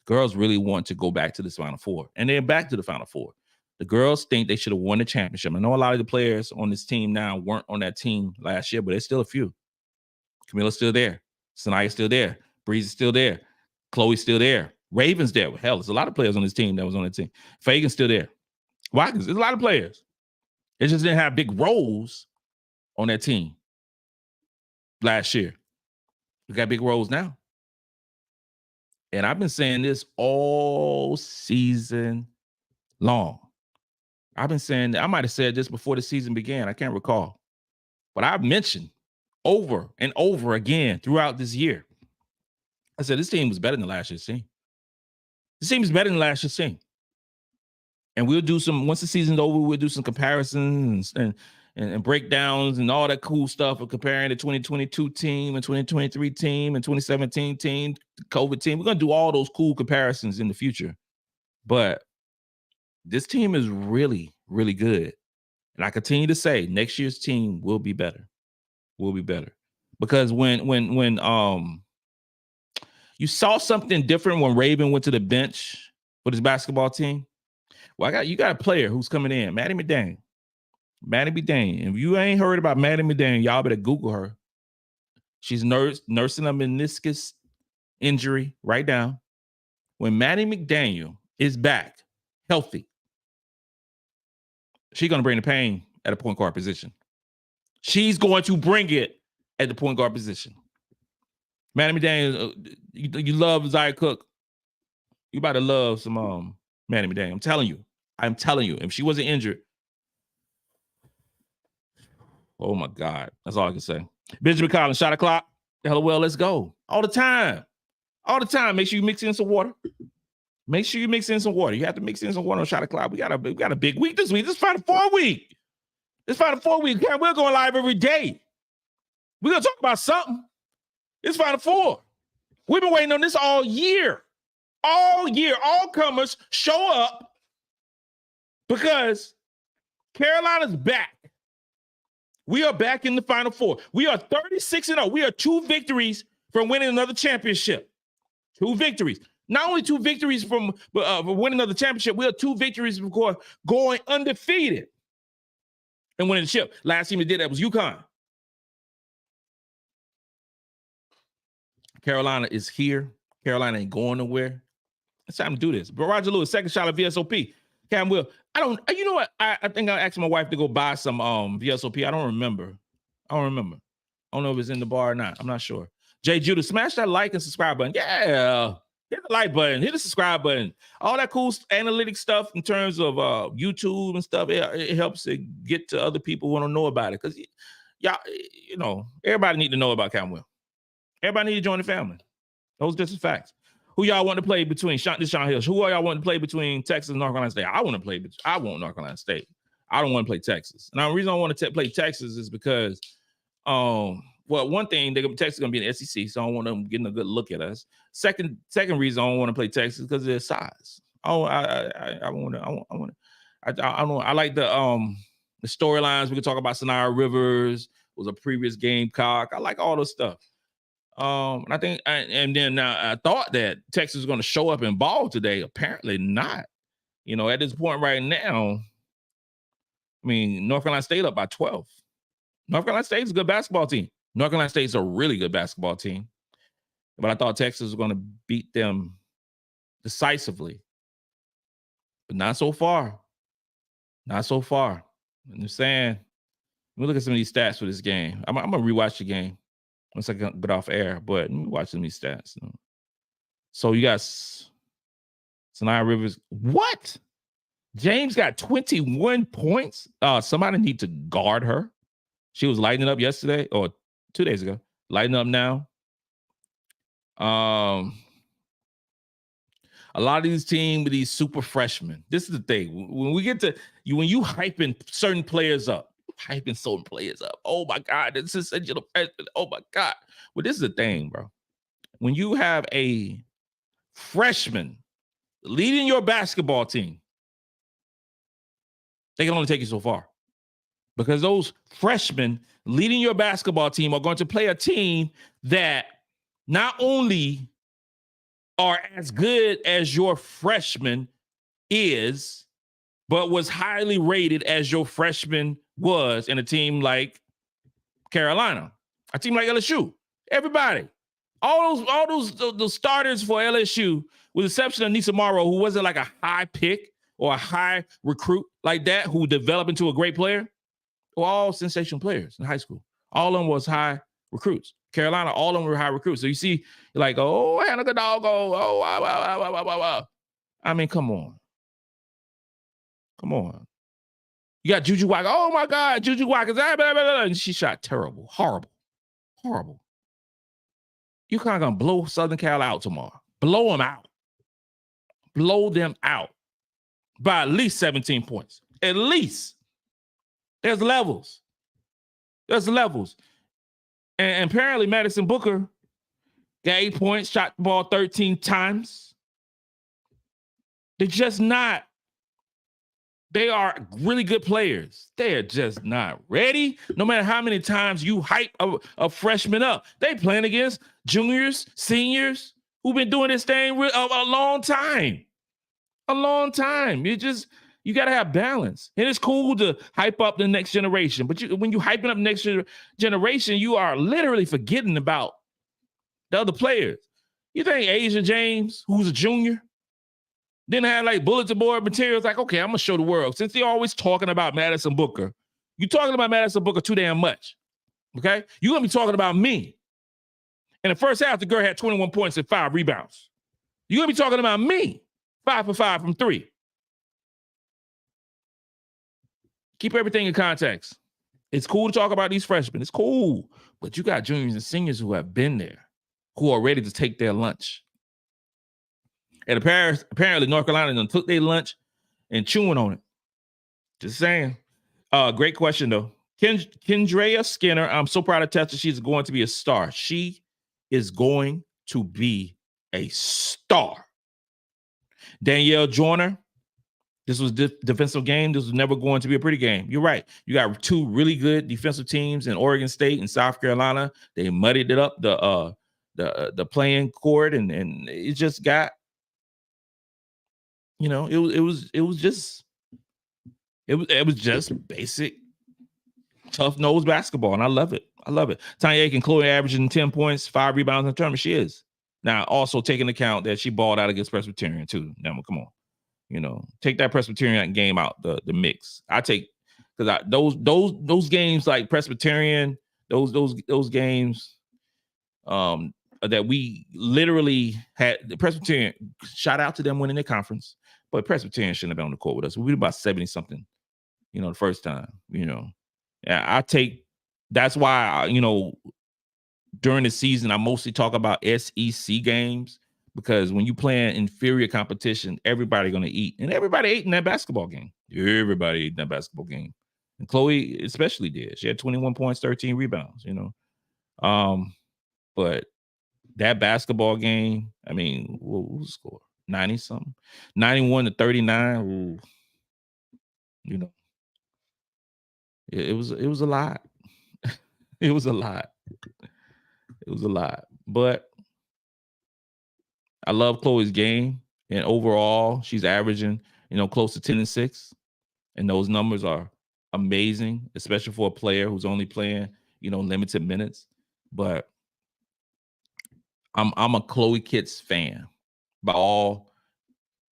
[SPEAKER 1] Girls really want to go back to this Final Four, and they're back to the Final Four. The girls think they should have won the championship. I know a lot of the players on this team now weren't on that team last year, but there's still a few. Kamilla's still there. Sania's still there. Bree's still there. Chloe's still there. Raven's there. Hell, there's a lot of players on this team that was on that team. Feagin still there. Watkins, there's a lot of players. They just didn't have big roles on that team last year. We got big roles now. And I've been saying this all season long. I've been saying that. I might have said this before the season began. I can't recall. But I've mentioned over and over again throughout this year. I said this team was better than last year's team. This team is better than last year's team. And we'll do some, once the season's over, we'll do some comparisons and breakdowns and all that cool stuff of comparing the 2022 team and 2023 team and 2017 team, the COVID team. We're going to do all those cool comparisons in the future. But this team is really, really good. And I continue to say next year's team will be better. Because when you saw something different when Raven went to the bench with his basketball team. Well, you got a player who's coming in, Maddie McDaniel. If you ain't heard about Maddie McDaniel, y'all better Google her. She's nursing a meniscus injury right now. When Maddie McDaniel is back, healthy, she's going to bring the pain at a point guard position. She's going to bring it at the point guard position. Maddie McDaniel, you love Zaya Cook. You about to love some Maddie McDaniel. I'm telling you. If she wasn't injured, oh my God. That's all I can say. Benjamin Collins, shot o'clock. Hello, well, let's go. All the time. Make sure you mix in some water. You have to mix in some water on shot o'clock. We got a big week this week. This is Final Four week. We're going live every day. We're going to talk about something. It's Final Four. We've been waiting on this all year. All comers show up because Carolina's back. We are back in the Final Four. We are 36-0. We are 2 victories from winning another championship. 2 victories. Not only 2 victories from winning another championship, we are 2 victories from going undefeated and winning the chip. Last team that did that was UConn. Carolina is here. Carolina ain't going nowhere. It's time to do this. But Roger Lewis, second shot of VSOP. Cam Will. You know what? I think I asked my wife to go buy some VSOP. I don't remember. I don't know if it's in the bar or not. I'm not sure. Jay Judah, smash that like and subscribe button. Yeah. Hit the like button. Hit the subscribe button. All that cool analytic stuff in terms of YouTube and stuff. It helps it get to other people who want to know about it. Because y'all, everybody need to know about Cam Will. Everybody need to join the family. Those are just the facts. Who y'all want to play between Sean Hills? Who are y'all want to play between Texas and North Carolina State? I want North Carolina State. I don't want to play Texas. Now, the reason I want to play Texas is because, one thing, Texas is going to be in the SEC, so I don't want them getting a good look at us. Second reason I don't want to play Texas because of their size. I like the storylines. We could talk about Sania Rivers, was a previous Gamecock. I like all this stuff. And I think, I thought that Texas was going to show up and ball today. Apparently not. At this point right now, North Carolina State up by 12. North Carolina State is a good basketball team. North Carolina State is a really good basketball team. But I thought Texas was going to beat them decisively. But not so far. Not so far. I'm saying, let me look at some of these stats for this game. I'm going to rewatch the game once I get off air, but let me watch some of these stats. So you got Sania Rivers. What? James got 21 points. Somebody need to guard her. She was lighting up yesterday or 2 days ago. Lighting up now. A lot of these teams with these super freshmen. This is the thing. When we get to you, when you hyping certain players up, oh my God, this is such a freshman. Oh my God. Well, this is the thing, bro. When you have a freshman leading your basketball team, they can only take you so far. Because those freshmen leading your basketball team are going to play a team that not only are as good as your freshman is, but was highly rated as your freshman was in a team like Carolina, a team like LSU. Everybody, all those starters for LSU, with the exception of Nisa Morrow, who wasn't like a high pick or a high recruit like that, who developed into a great player, were all sensational players in high school. All of them was high recruits. Carolina, all of them were high recruits. So you see, like, oh, Hannah Doggo, oh, wow. I mean, come on. You got Juju Watkins. Oh my God, Juju Watkins. And she shot terrible, horrible. You kind of gonna blow Southern Cal out tomorrow. Blow them out by at least 17 points. At least. There's levels. And apparently Madison Booker got 8 points, shot the ball 13 times. They're just not. They are really good players. They are just not ready. No matter how many times you hype a freshman up, they playing against juniors, seniors who've been doing this thing a long time. You got to have balance. And it's cool to hype up the next generation. But when you hyping up the next generation, you are literally forgetting about the other players. You think Asia James, who's a junior, didn't have like bulletin board materials? Like, okay, I'm going to show the world. Since they're always talking about Madison Booker, you're talking about Madison Booker too damn much. Okay? You're going to be talking about me. In the first half, the girl had 21 points and 5 rebounds. You're going to be talking about me. 5 for 5 from 3. Keep everything in context. It's cool to talk about these freshmen. It's cool. But you got juniors and seniors who have been there, who are ready to take their lunch. And apparently North Carolina done took their lunch and chewing on it. Just saying. Great question, though. Kendrea Skinner, I'm so proud of Tessa. She's going to be a star. She is going to be a star. Danielle Joyner, this was defensive game. This was never going to be a pretty game. You're right. You got 2 really good defensive teams in Oregon State and South Carolina. They muddied it up, the playing court, and it just got, you know, it was just basic tough-nosed basketball, and I love it. Tanya Aiken, Chloe averaging 10 points, 5 rebounds in the tournament. She is. Now, also taking account that she balled out against Presbyterian, too. Now, come on. You know, take that Presbyterian game out the mix. I take, because those games like Presbyterian, those games that we literally had. The Presbyterian, shout out to them winning their conference, but Presbyterian shouldn't have been on the court with us. We were about 70-something, you know, the first time, you know. That's why, you know, during the season, I mostly talk about SEC games, because when you play an inferior competition, everybody's going to eat. And everybody ate in that basketball game. And Chloe especially did. She had 21 points, 13 rebounds, you know. But that basketball game, I mean, what was the score? 90-something? 91-39. Ooh. You know. It was a lot. It was a lot. But I love Chloe's game, and overall, she's averaging, you know, close to 10 and 6, and those numbers are amazing, especially for a player who's only playing, you know, limited minutes. But I'm a Chloe Kitts fan by all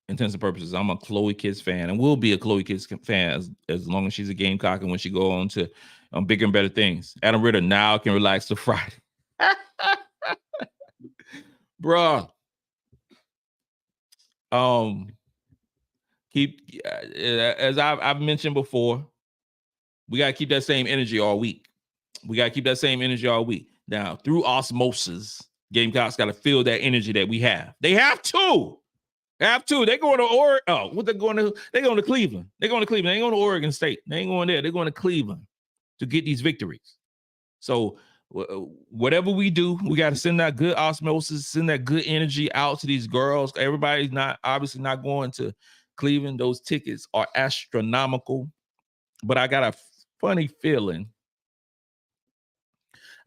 [SPEAKER 1] intents and purposes, I'm a Chloe Kids fan and will be a Chloe Kids fan as long as she's a Gamecock and when she go on to bigger and better things. Adam Ritter now can relax till Friday. Bruh. Keep as I've mentioned before, we got to keep that same energy all week. Now, through osmosis, Gamecocks got to feel that energy that we have. They have to. They're going to Oregon. Oh, what they're going to? They're going to Cleveland. They ain't going to Oregon State. They ain't going there. They're going to Cleveland to get these victories. So whatever we do, we got to send that good osmosis, send that good energy out to these girls. Everybody's obviously not going to Cleveland. Those tickets are astronomical. But I got a funny feeling.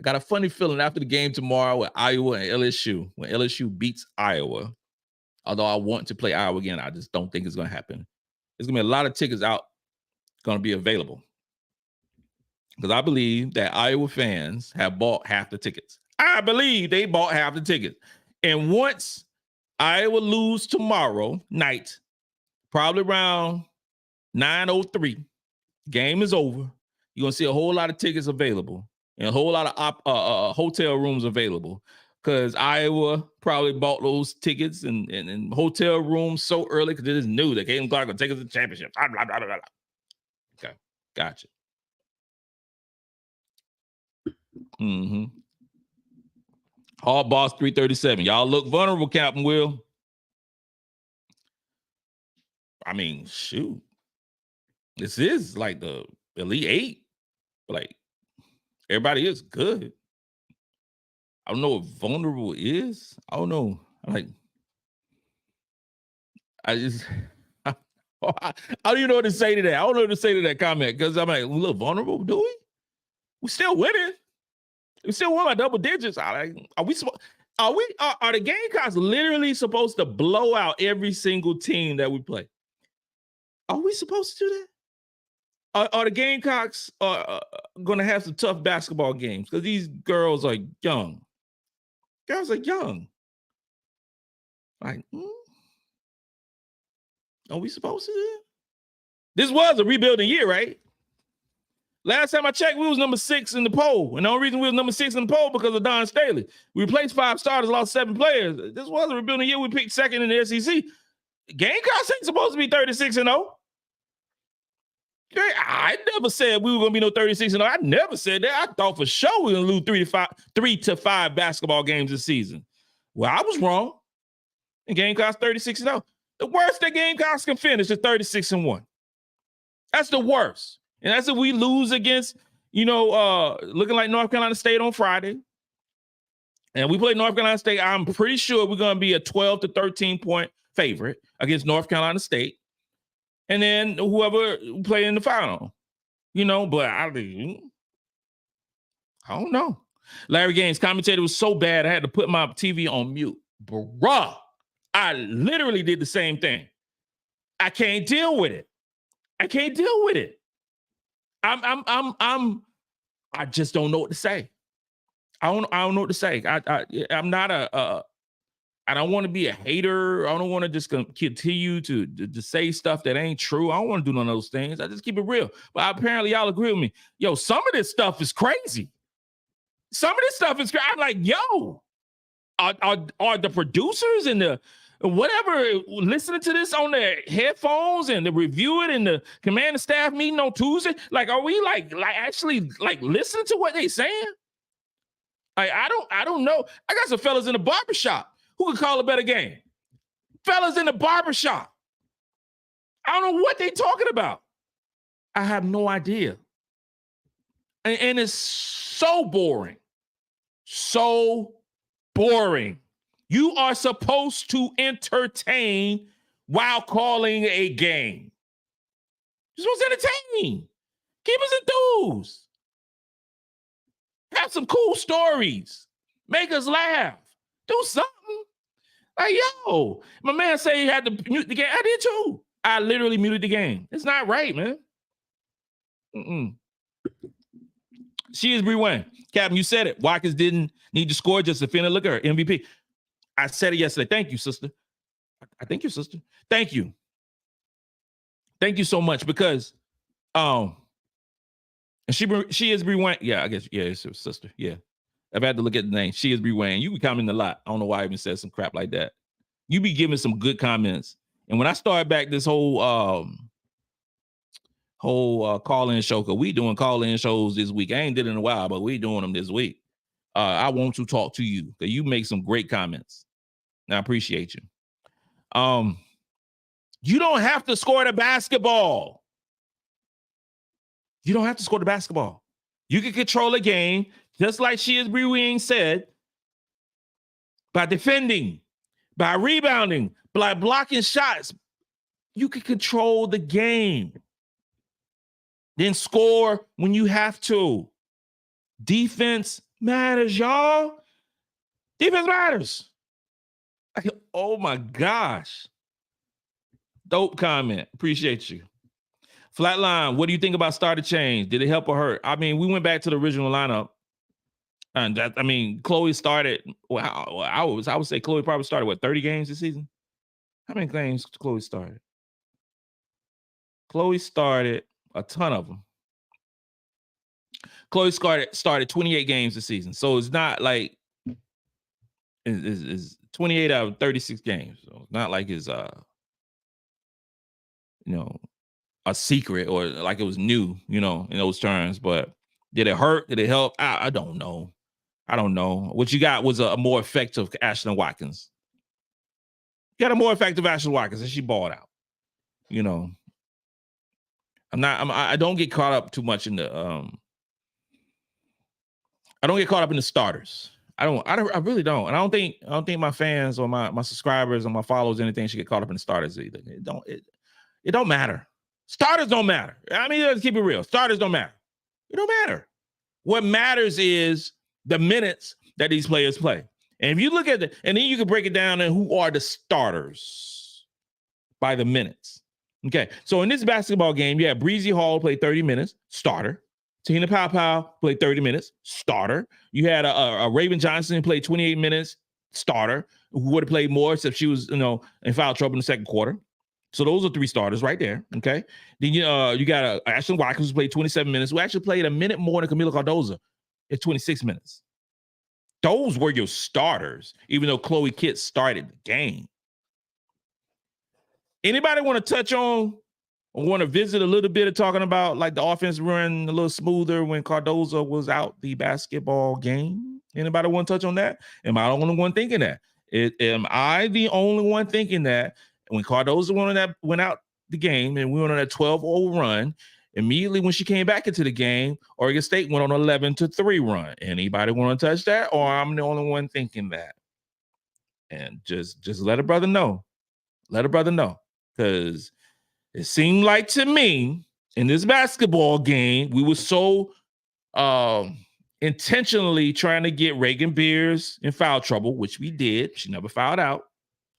[SPEAKER 1] After the game tomorrow with Iowa and LSU, when LSU beats Iowa. Although I want to play Iowa again, I just don't think it's going to happen. There's going to be a lot of tickets out going to be available. Because I believe that Iowa fans have bought half the tickets. I believe they bought half the tickets. And once Iowa lose tomorrow night, probably around 9:03, game is over. You're going to see a whole lot of tickets available and a whole lot of hotel rooms available. Because Iowa probably bought those tickets and hotel rooms so early because they just knew that Caden Clark would take us to the championship. Blah, blah, blah, blah, blah. Okay, gotcha. Hall Boss 337. Y'all look vulnerable, Captain Will. I mean, shoot. This is like the Elite Eight. Like, everybody is good. I don't know what vulnerable is. I don't know. I don't even know what to say to that. I don't know what to say to that comment because I'm like, we look vulnerable, do we? We still winning. We still won by double digits. Are the Gamecocks literally supposed to blow out every single team that we play? Are we supposed to do that? Are the Gamecocks going to have some tough basketball games? Because these girls are young. Like, are we supposed to do that? This was a rebuilding year, right? Last time I checked, we was number 6 in the poll. And the only reason we was number 6 in the poll because of Dawn Staley. We replaced 5 starters, lost 7 players. This was a rebuilding year. We picked second in the SEC. Gamecocks ain't supposed to be 36-0. I never said we were going to be no 36-0. I never said that. I thought for sure we were going to lose 3 to 5 basketball games this season. Well, I was wrong. And Gamecocks 36-0. The worst that Gamecocks can finish is 36-1. That's the worst. And that's if we lose against, looking like North Carolina State on Friday. And we play North Carolina State. I'm pretty sure we're going to be a 12 to 13 point favorite against North Carolina State. And then whoever play in the final, but I don't know. Larry Gaines commentator was so bad I had to put my TV on mute. Bruh, I literally did the same thing. I can't deal with it. I just don't know what to say. I don't know what to say. I'm not I don't want to be a hater. I don't want to just continue to say stuff that ain't true. I don't want to do none of those things. I just keep it real. But apparently y'all agree with me. Yo, some of this stuff is crazy. I'm like, yo, are the producers and the whatever listening to this on their headphones and to review it in the command and staff meeting on Tuesday? Like, are we like actually like listening to what they saying? Like, I don't know. I got some fellas in the barbershop who could call a better game. Fellas in the barbershop. I don't know what they talking about. I have no idea. And it's so boring. So boring. You are supposed to entertain while calling a game. You're supposed to entertain. Keep us enthused. Have some cool stories. Make us laugh. Do something. Like, yo, my man said he had to mute the game. I did too. I literally muted the game. It's not right, man. She is Bree Wayne. Captain, you said it. Watkins didn't need to score just to finish. Look at her, MVP. I said it yesterday. Thank you, sister. I think your sister. Thank you. Thank you so much because and she is Bree Wayne. Yeah, I guess it's her sister. Yeah. I've had to look at the name. She is Bree Wayne. You be commenting a lot. I don't know why I even said some crap like that. You be giving some good comments. And when I started back this whole call-in show, because we doing call-in shows this week. I ain't did it in a while, but we doing them this week. I want to talk to you because you make some great comments. And I appreciate you. You don't have to score the basketball. You don't have to score the basketball. You can control a game, just like she is Bree Wayne said, by defending, by rebounding, by blocking shots. You can control the game. Then score when you have to. Defense matters, y'all. Defense matters. Oh my gosh. Dope comment. Appreciate you. Flatline, what do you think about starter change? Did it help or hurt? I mean, we went back to the original lineup. And that, I mean, Chloe started, well, I would say Chloe probably started, 30 games this season? How many games Chloe started? Chloe started a ton of them. Chloe started 28 games this season. So it's not like it's 28 out of 36 games. So it's not like it's a secret or like it was new, in those terms. But did it hurt? Did it help? I don't know. I don't know. What you got was a more effective Ashlyn Watkins. You got a more effective Ashlyn Watkins, and she balled out. I don't get caught up too much in the I don't get caught up in the starters. I really don't. And I don't think my fans or my subscribers or my followers, anything, should get caught up in the starters either. It don't matter. Starters don't matter. I mean, let's keep it real. Starters don't matter. It don't matter. What matters is the minutes that these players play. And if you look at and then you can break it down and who are the starters by the minutes. Okay. So in this basketball game, you had Bree Hall play 30 minutes, starter. Te-Hina Paopao played 30 minutes, starter. You had a Reagan Johnson who played 28 minutes, starter, who would have played more except she was, in foul trouble in the second quarter. So those are three starters right there, okay? Then you got Ashlyn Watkins who played 27 minutes, who actually played a minute more than Kamilla Cardoso at 26 minutes. Those were your starters, even though Chloe Kitt started the game. Anybody want to touch on or want to visit a little bit of talking about like the offense run a little smoother when Cardoso was out the basketball game? Anybody want to touch on that? Am I the only one thinking that? Am I the only one thinking that when Cardoso went out the game and we went on that 12-0 run, immediately when she came back into the game, Oregon State went on 11-3 run. Anybody want to touch that? Or I'm the only one thinking that? And just let a brother know. Let a brother know. Because it seemed like to me in this basketball game, we were so intentionally trying to get Reagan Beers in foul trouble, which we did. She never fouled out.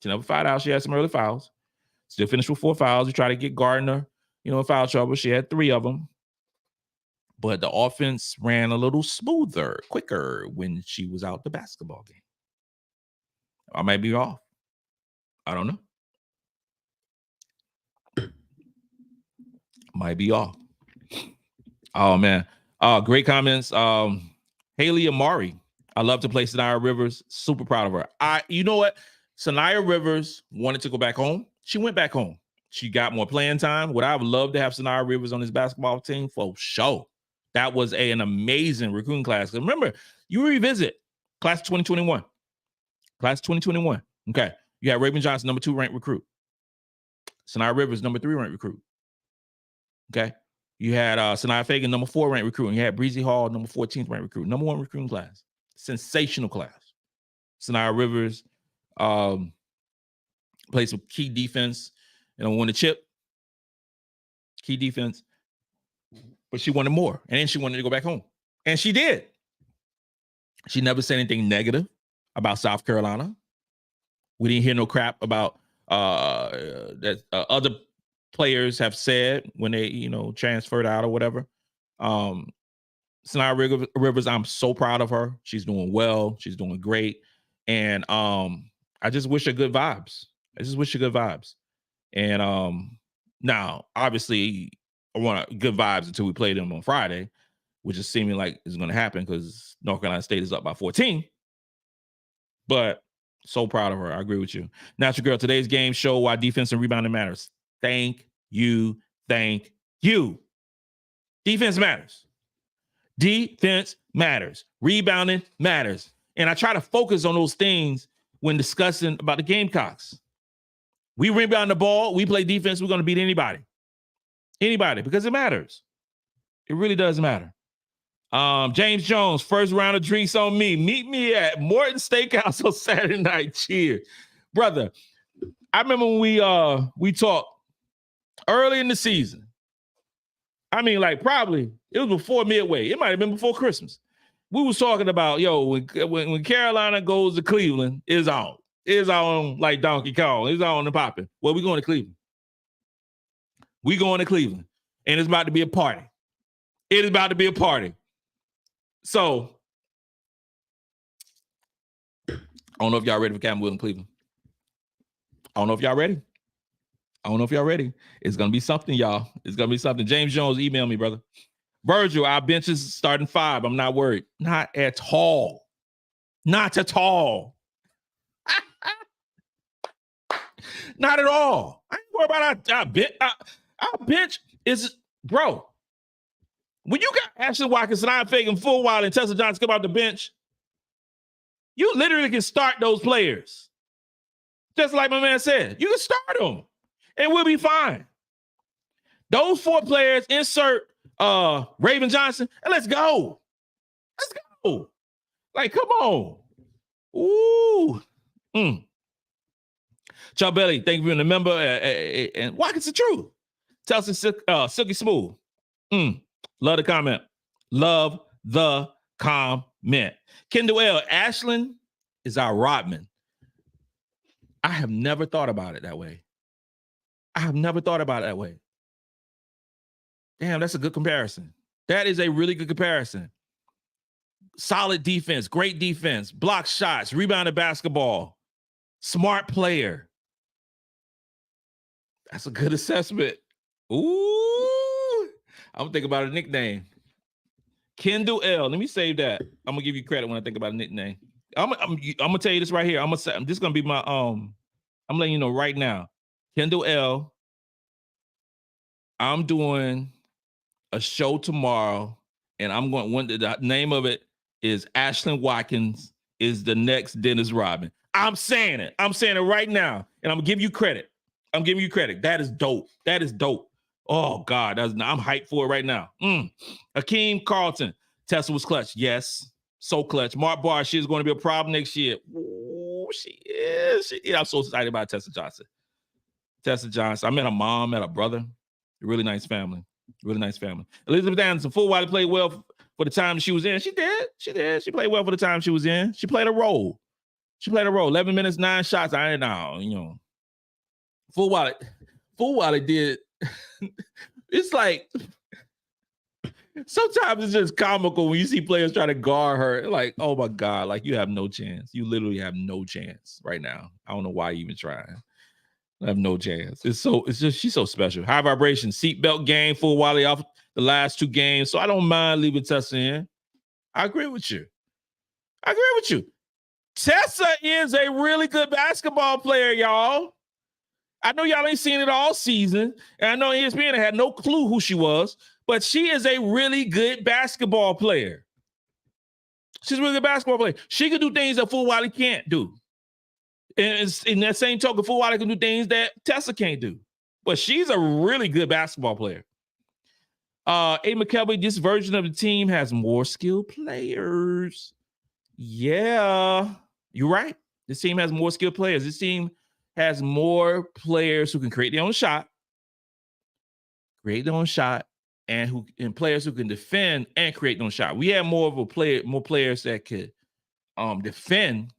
[SPEAKER 1] She had some early fouls. Still finished with 4 fouls. We tried to get Gardiner, in foul trouble. She had 3 of them. But the offense ran a little smoother, quicker when she was out the basketball game. I might be off. I don't know. Might be off. Oh, man. Great comments. Haley Amari. I love to play Sania Rivers. Super proud of her. You know what? Sania Rivers wanted to go back home. She went back home. She got more playing time. Would I would love to have Sania Rivers on this basketball team? For sure. That was an amazing recruiting class. Remember, you revisit class 2021. Class 2021. Okay. You had Reagan Johnson, number 2 ranked recruit. Sania Rivers, number 3 ranked recruit. Okay. You had Sania Feagin, number 4 ranked recruit. And you had Bree Hall, number 14th ranked recruit. Number 1 recruiting class. Sensational class. Sania Rivers played some key defense and won the chip. Key defense. But she wanted more. And then she wanted to go back home. And she did. She never said anything negative about South Carolina. We didn't hear no crap about that other players have said when they, transferred out or whatever. Sania Rivers, I'm so proud of her. She's doing well. She's doing great. And I just wish her good vibes. I just wish you good vibes. And now, obviously, I want good vibes until we play them on Friday, which is seeming like is going to happen because North Carolina State is up by 14. But so proud of her. I agree with you. Natural Girl, today's game show why defense and rebounding matters. Thank you. Thank you. Defense matters. Defense matters. Rebounding matters. And I try to focus on those things when discussing about the Gamecocks. We rebound the ball. We play defense. We're going to beat anybody. Anybody, because it matters. It really does matter. James Jones, first round of drinks on me. Meet me at Morton Steakhouse on Saturday night. Cheers. Brother, I remember when we talked early in the season. I mean, like probably it was before midway. It might have been before Christmas. We was talking about, when Carolina goes to Cleveland, it's on. It's on like Donkey Kong. It's on and popping. Well, we going to Cleveland. We going to Cleveland. And it's about to be a party. It is about to be a party. So, I don't know if y'all ready for Cameron in Cleveland. I don't know if y'all ready. It's going to be something, y'all. It's going to be something. James Jones, email me, brother. Virgil, our bench is starting 5. I'm not worried. Not at all. Not at all. Not at all. I ain't worried about our bench. Our bench is, bro. When you got Ashlyn Watkins, Sania Feagin, Fulwiley, and Tessa Johnson come out the bench, you literally can start those players. Just like my man said, you can start them, and we'll be fine. Those 4 players, insert Raven Johnson, and let's go. Let's go. Like, come on. Ooh. Chuck Belly, thank you for being a member. And Watkins the truth. Telsey Silky Smooth. Love the comment. Love the comment. Kendall L. Ashlyn is our Rodman. I have never thought about it that way. Damn, that's a good comparison. That is a really good comparison. Solid defense, great defense, block shots, rebounded basketball, smart player. That's a good assessment. Ooh, I'm thinking about a nickname. Kendall L. Let me save that. I'm gonna give you credit when I think about a nickname. I'm gonna tell you this right here. This is gonna be my I'm letting you know right now. Kendall L. I'm doing a show tomorrow, and the name of it is Ashlyn Watkins is the next Dennis Rodman. I'm saying it right now, and I'm gonna give you credit. That is dope. Oh God, I'm hyped for it right now. Hakeem Carlton, Tessa was clutch. Yes, so clutch. Mark Barr, she is going to be a problem next year. Ooh, she is. I'm so excited about Tessa Johnson. I met her mom, met her brother. Really nice family. Elizabeth Anderson, Fulwiley played well for the time she was in. She did. She played well for the time she was in. She played a role. 11 minutes, 9 shots. I ain't know. Fulwiley did. It's like sometimes it's just comical when you see players try to guard her. Like, oh my God, like you have no chance. You literally have no chance right now. I don't know why you even trying. I have no chance. She's so special. High vibration, seatbelt game, Fulwiley off the last 2 games. So I don't mind leaving Tessa in. I agree with you. Tessa is a really good basketball player, y'all. I know y'all ain't seen it all season, and I know ESPN had no clue who she was, but she is a really good basketball player. She's a really good basketball player. She can do things that Fulwiley can't do. And in that same token, Fulwiley can do things that Tessa can't do. But she's a really good basketball player. A. McKelvey, this version of the team has more skilled players. Yeah, you're right. This team has more skilled players. This team has more players who can create their own shot, and players who can defend and create their own shot. We have more players that could defend,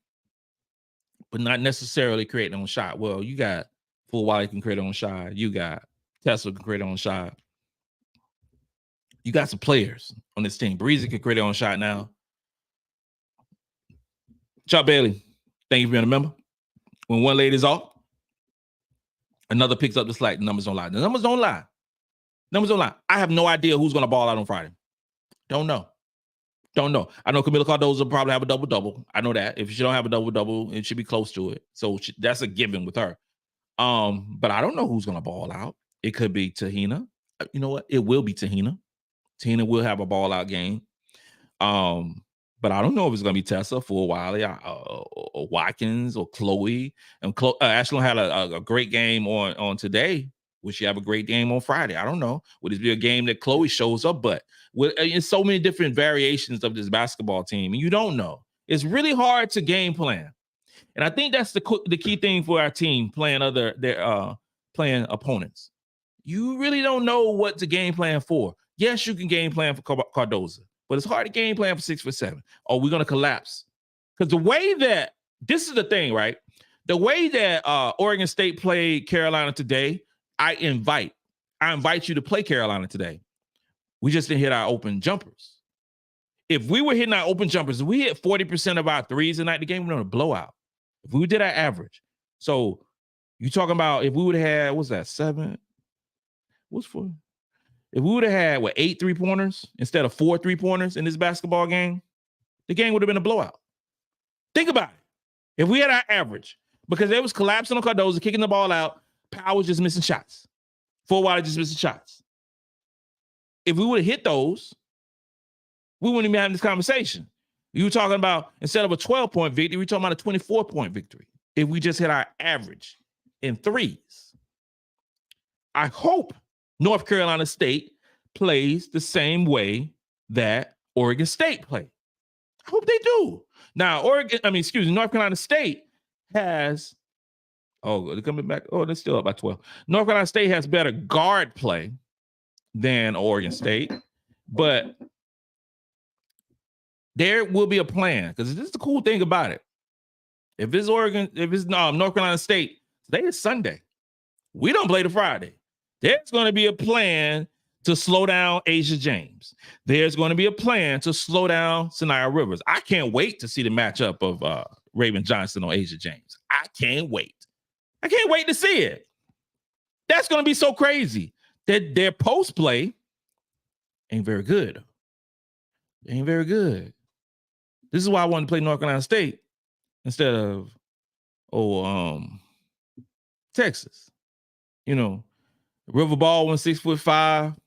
[SPEAKER 1] but not necessarily create their own shot. Well, you got Fulwiley can create their own shot. You got Tessa can create their own shot. You got some players on this team. Breezy can create their own shot now. Chuck Bailey, thank you for being a member. When one lady's off, Another picks up the slack. The numbers don't lie. The numbers don't lie. Numbers don't lie. I have no idea who's going to ball out on Friday. Don't know. I know Kamilla Cardoso will probably have a double-double. I know that. If she don't have a double-double, it should be close to it. So that's a given with her. But I don't know who's going to ball out. It could be Te-Hina. You know what? It will be Te-Hina. Te-Hina will have a ball-out game. But I don't know if it's going to be Tessa Fulwiley or Watkins or Chloe. And Ashlyn had a great game on today. Will she have a great game on Friday? I don't know. Would it be a game that Chloe shows up? But in so many different variations of this basketball team, and you don't know. It's really hard to game plan. And I think that's the key thing for our team playing playing opponents. You really don't know what to game plan for. Yes, you can game plan for Cardoso, but it's hard to game plan for 6'7". Are we going to collapse? Because the way that this is the thing, right? The way that Oregon State played Carolina today, I invite you to play Carolina today. We just didn't hit our open jumpers. If we were hitting our open jumpers, if we hit 40% of our threes tonight, the game would have been a blowout. If we did our average. So you talking about if we would have had, what's that, 7? What's 4? If we would have had, 8 3-pointers instead of 4 3-pointers in this basketball game, the game would have been a blowout. Think about it. If we had our average, because they was collapsing on Cardoso, kicking the ball out, Powell was just missing shots. Fulwiley just missing shots. If we would have hit those, we wouldn't even be having this conversation. You were talking about, instead of a 12-point victory, we're talking about a 24-point victory. If we just hit our average in threes. I hope North Carolina State plays the same way that Oregon State played. I hope they do. Now, North Carolina State has, they're coming back. Oh, they're still up by 12. North Carolina State has better guard play than Oregon State, but there will be a plan, because this is the cool thing about it. If it's North Carolina State, today is Sunday. We don't play the Friday. There's going to be a plan to slow down Asia James. There's going to be a plan to slow down Sania Rivers. I can't wait to see the matchup of Raven Johnson on Asia James. I can't wait. I can't wait to see it. That's going to be so crazy. That their post play ain't very good. Ain't very good. This is why I wanted to play North Carolina State instead of Texas. You know, River Baldwin 6'5".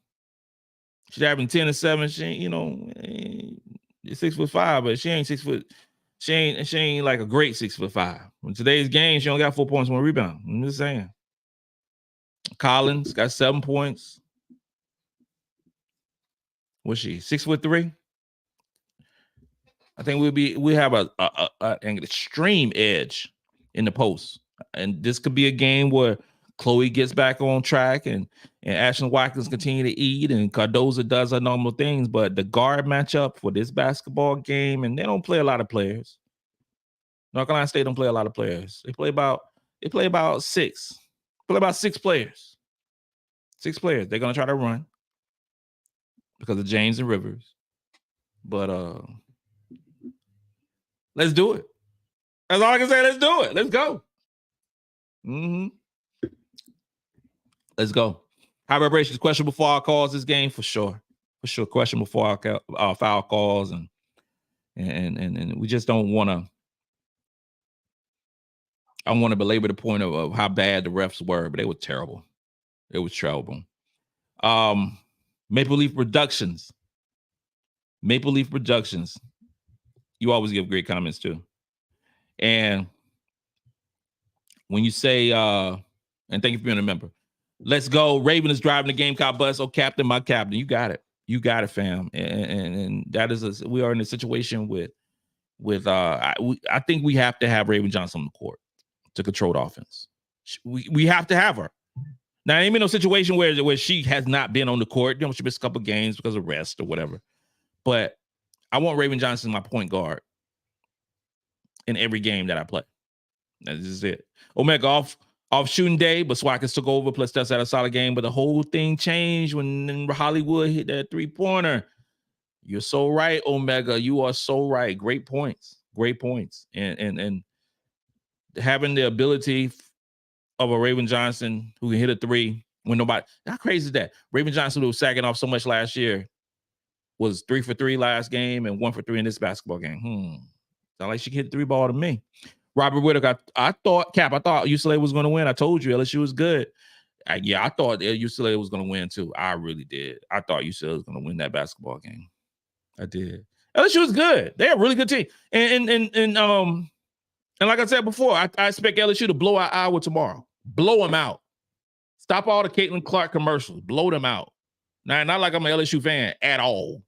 [SPEAKER 1] She's having 10 and 7. She ain't, 6'5", but she ain't 6 foot. She ain't like a great 6'5". In today's game, she only got 4 points, 1 rebound. I'm just saying. Collins got 7 points. What's she? 6'3"? I think we have an extreme edge in the post. And this could be a game where Chloe gets back on track and Ashlyn Watkins continue to eat and Cardoso does her normal things. But the guard matchup for this basketball game, and they don't play a lot of players. North Carolina State don't play a lot of players. They play about 6. Play about 6 players. 6 players. They're gonna try to run because of James and Rivers. But let's do it. That's all I can say. Let's do it. Let's go. Let's go. High vibrations, questionable foul calls this game for sure. For sure, questionable foul calls, and we just don't want to. I want to belabor the point of how bad the refs were, but they were terrible. It was terrible. Maple Leaf Productions. You always give great comments too. And when you say, and thank you for being a member. Let's go. Raven is driving the Gamecock bus. Oh, captain, my captain. You got it. You got it, fam. And that is we are in a situation with I think we have to have Raven Johnson on the court to control the offense. We have to have her. Now, ain't been no situation where she has not been on the court. You know, she missed a couple games because of rest or whatever. But I want Raven Johnson my point guard in every game that I play. That's just it. Omega off shooting day, but Swatkins took over, plus Tessa had a solid game. But the whole thing changed when Hollywood hit that 3-pointer. You're so right, Omega. You are so right. Great points. And having the ability of a Raven Johnson who can hit a three when nobody. How crazy is that? Raven Johnson, who was sagging off so much last year, was 3 for 3 last game and 1 for 3 in this basketball game. Sound like she can hit the 3 ball to me. Robert Whittaker, I thought UCLA was going to win. I told you LSU was good. I thought UCLA was going to win too. I really did. I thought UCLA was going to win that basketball game. I did. LSU was good. They're a really good team. And like I said before, I expect LSU to blow out Iowa tomorrow. Blow them out. Stop all the Caitlin Clark commercials. Blow them out. Now, not like I'm an LSU fan at all.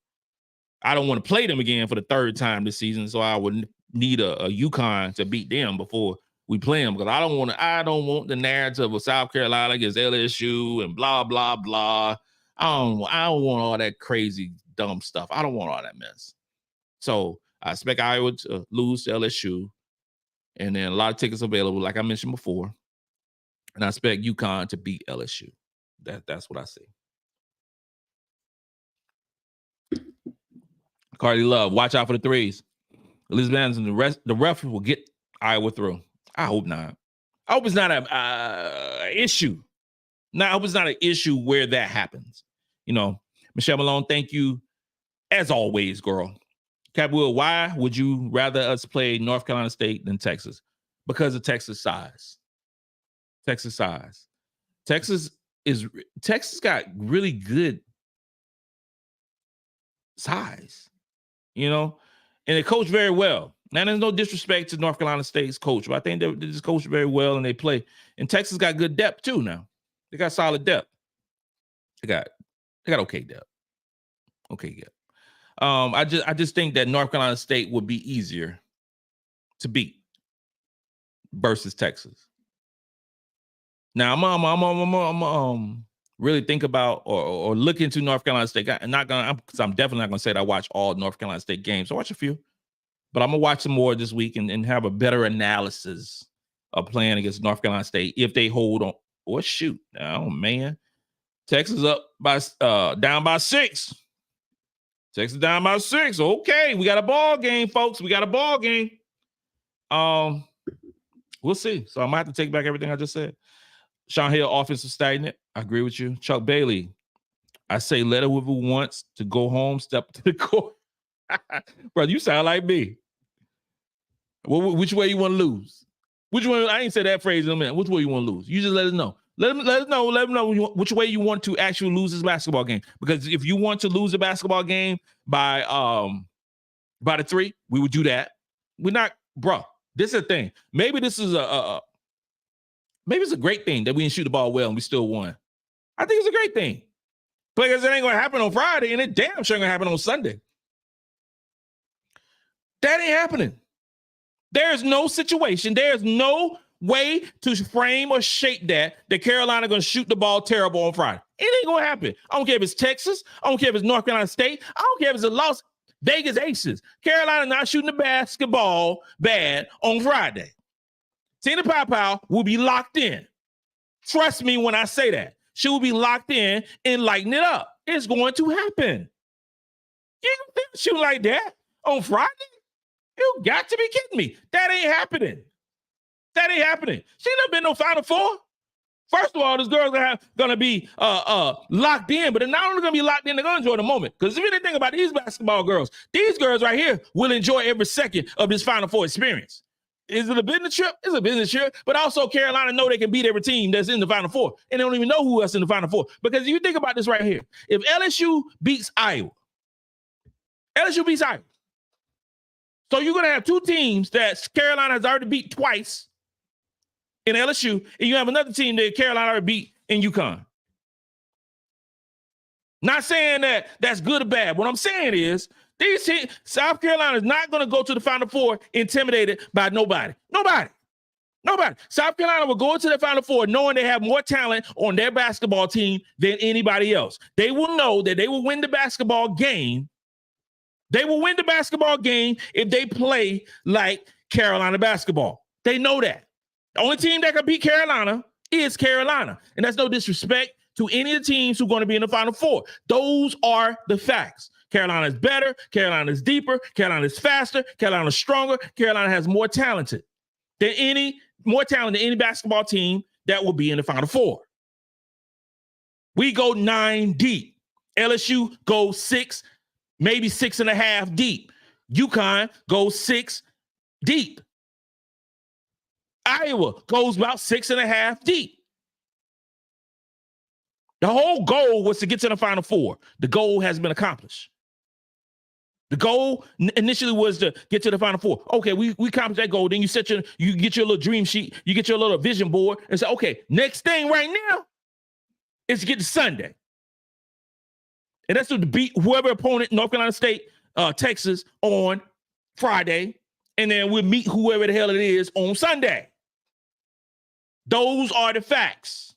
[SPEAKER 1] I don't want to play them again for the third time this season, so I would need a UConn to beat them before we play them, because I don't want the narrative of South Carolina against LSU and blah blah blah. I don't want all that crazy dumb stuff. I don't want all that mess. So I expect Iowa to lose to LSU, and then a lot of tickets available, like I mentioned before. And I expect UConn to beat LSU. That's what I see. Cardi Love, watch out for the threes. Elizabeth Anderson, the ref will get Iowa through. I hope not. I hope it's not an issue. I hope it's not an issue where that happens. Michelle Malone, thank you as always, girl. Cap Will, why would you rather us play North Carolina State than Texas? Because of Texas size. Texas size. Texas got really good size, and they coach very well. Now, there's no disrespect to North Carolina State's coach, but I think they just coach very well and they play. And Texas got good depth too now. They got solid depth. They got okay depth. Okay depth. I just think that North Carolina State would be easier to beat versus Texas. Now I'm really think about or look into North Carolina State. I'm definitely not gonna say that I watch all North Carolina State games. I watch a few, but I'm gonna watch some more this week and have a better analysis of playing against North Carolina State if they hold on. Or shoot, oh man, Texas up by down by 6. Texas down by 6. Okay, we got a ball game, folks. We got a ball game. We'll see. So I might have to take back everything I just said. Sean Hill, offensive stagnant. I agree with you. Chuck Bailey, I say let whoever wants to go home, step to the court. Brother, you sound like me. Which way you want to lose? Which one? I ain't said that phrase in a minute. Which way you want to lose? You just let us know. Let them know which way you want to actually lose this basketball game. Because if you want to lose a basketball game by the 3, we would do that. We're not, bro. This is a thing. Maybe this is maybe it's a great thing that we didn't shoot the ball well and we still won. I think it's a great thing. Because it ain't gonna happen on Friday, and it damn sure gonna happen on Sunday. That ain't happening. There's no situation. There's no way to frame or shape that Carolina going to shoot the ball terrible on Friday. It ain't going to happen. I don't care if it's Texas. I don't care if it's North Carolina State. I don't care if it's the Las Vegas Aces. Carolina not shooting the basketball bad on Friday. Te-Hina Paopao will be locked in. Trust me when I say that. She will be locked in and lighten it up. It's going to happen. You don't shoot like that on Friday? You got to be kidding me. That ain't happening. That ain't happening. She never been no Final Four. First of all, this girl's gonna be locked in, but they're not only gonna be locked in, they're gonna enjoy the moment. Because if you think about these basketball girls, these girls right here will enjoy every second of this Final Four experience. Is it a business trip? It's a business trip, but also Carolina know they can beat every team that's in the Final Four, and they don't even know who else in the Final Four. Because if you think about this right here, if LSU beats Iowa, so you're going to have 2 teams that Carolina has already beat twice in LSU, and you have another team that Carolina already beat in UConn. Not saying that that's good or bad. What I'm saying is these teams, South Carolina is not going to go to the Final Four intimidated by nobody. Nobody. South Carolina will go into the Final Four knowing they have more talent on their basketball team than anybody else. They will know that they will win the basketball game. They will win the basketball game if they play like Carolina basketball. They know that. The only team that can beat Carolina is Carolina. And that's no disrespect to any of the teams who are going to be in the Final Four. Those are the facts. Carolina is better. Carolina is deeper. Carolina is faster. Carolina is stronger. Carolina has more talent than any basketball team that will be in the Final Four. We go 9 deep. LSU goes 6, maybe 6.5 deep. UConn goes 6 deep. Iowa goes about 6.5 deep. The whole goal was to get to the Final Four. The goal has been accomplished. The goal initially was to get to the Final Four. Okay, we accomplished that goal. Then you get your little dream sheet, you get your little vision board, and say, okay, next thing right now is to get to Sunday. And that's to beat whoever opponent, North Carolina State, Texas, on Friday. And then we'll meet whoever the hell it is on Sunday. Those are the facts.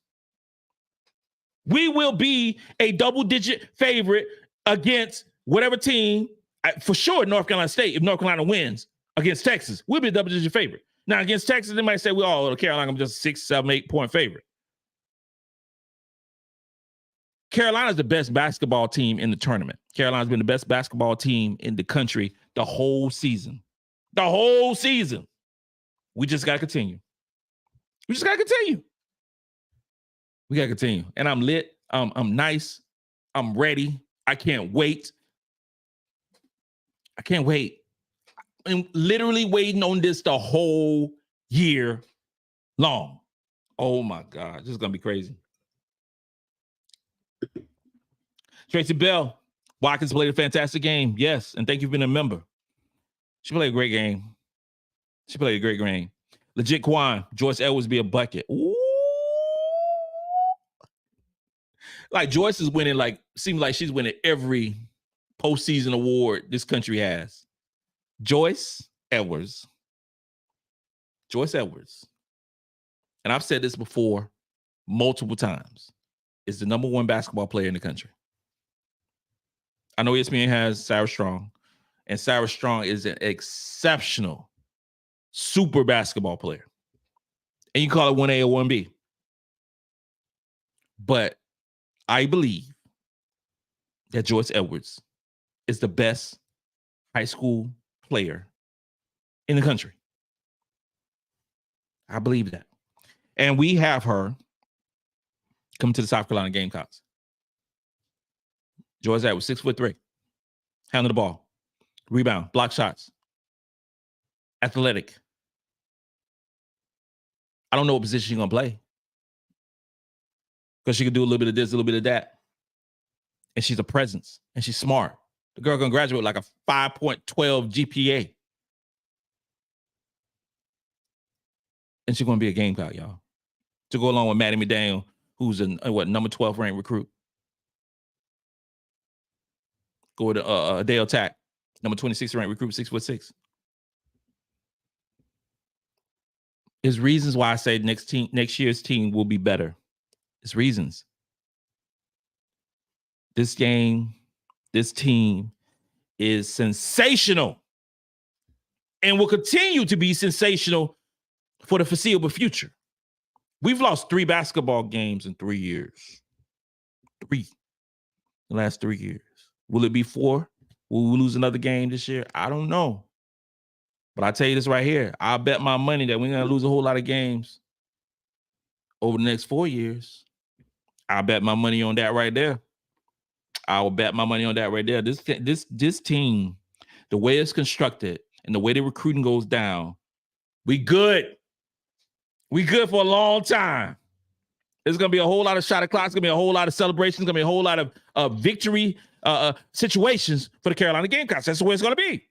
[SPEAKER 1] We will be a double-digit favorite against whatever team, for sure North Carolina State, if North Carolina wins against Texas, we'll be a double-digit favorite. Now, against Texas, they might say, well, Carolina, I'm just 6, 7, 8 point favorite. Carolina's the best basketball team in the tournament. Carolina's been the best basketball team in the country the whole season. The whole season. We just got to continue. We just got to continue. We got to continue. And I'm lit. I'm nice. I'm ready. I can't wait. I can't wait. I'm literally waiting on this the whole year long. Oh, my God. This is going to be crazy. Tracy Bell, Watkins played a fantastic game. Yes, and thank you for being a member. She played a great game. She played a great game. Legit Quan, Joyce Edwards be a bucket. Ooh. Like Joyce is winning, seems like she's winning every postseason award this country has. Joyce Edwards. Joyce Edwards. And I've said this before multiple times. Is the number 1 basketball player in the country. I know ESPN has Sarah Strong, and Sarah Strong is an exceptional, super basketball player. And you call it 1A or 1B. But I believe that Joyce Edwards is the best high school player in the country. I believe that. And we have her come to the South Carolina Gamecocks. Joyce Edwards, 6'3", handle the ball, rebound, block shots, athletic. I don't know what position she's gonna play because she can do a little bit of this, a little bit of that, and she's a presence and she's smart. The girl gonna graduate like a 5.12 GPA, and she's gonna be a Gamecock, y'all, to go along with Maddie McDaniel, who's a number 12 ranked recruit. Go to Dale Tack, number 26 ranked recruit, 6'6". There's reasons why I say next year's team will be better. There's reasons. This team is sensational and will continue to be sensational for the foreseeable future. We've lost 3 basketball games in 3 years. 3. The last 3 years. Will it be 4? Will we lose another game this year? I don't know. But I tell you this right here. I'll bet my money that we're going to lose a whole lot of games over the next 4 years. I'll bet my money on that right there. I will bet my money on that right there. This team, the way it's constructed and the way the recruiting goes down, we good. We good for a long time. There's going to be a whole lot of shot o'clock. It's going to be a whole lot of celebrations. It's going to be a whole lot of victory situations for the Carolina Gamecocks. That's the way it's going to be.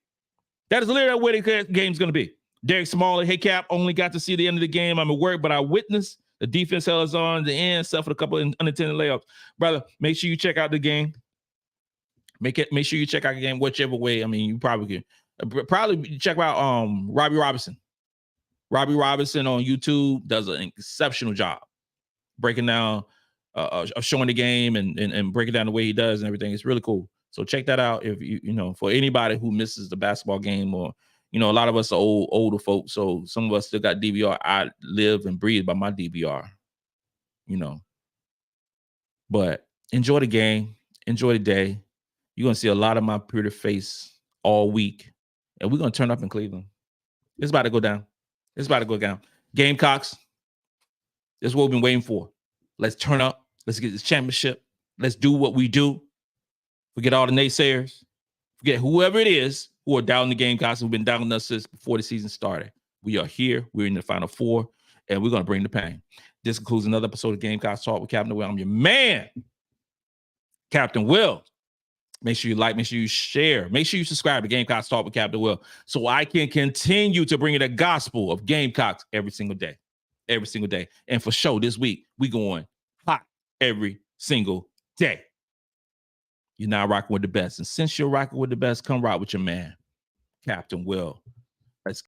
[SPEAKER 1] That is literally where the game's going to be. Derek Smalley, hey, Cap, only got to see the end of the game. I'm at work, but I witnessed the defense held us on the end, suffered a couple of unintended layups. Brother, make sure you check out the game. Make sure you check out the game whichever way. I mean, you probably can. Probably check out Robbie Robinson. Robbie Robinson on YouTube does an exceptional job breaking down, showing the game and breaking down the way he does and everything. It's really cool. So check that out if you know, for anybody who misses the basketball game, or a lot of us are older folks, so some of us still got DVR. I live and breathe by my DVR, But enjoy the game, enjoy the day. You're gonna see a lot of my pretty face all week, and we're gonna turn up in Cleveland. It's about to go down. It's about to go down. Gamecocks. That's what we've been waiting for. Let's turn up. Let's get this championship. Let's do what we do. Forget all the naysayers. Forget whoever it is who are doubting the Gamecocks, who've been doubting us since before the season started. We are here. We're in the Final Four, and we're going to bring the pain. This concludes another episode of Gamecocks Talk with Captain Will. I'm your man, Captain Will. Make sure you like, make sure you share, make sure you subscribe to Gamecocks Talk with Captain Will so I can continue to bring you the gospel of Gamecocks every single day. Every single day. And for sure, this week, we going hot every single day. You're now rocking with the best. And since you're rocking with the best, come rock with your man, Captain Will.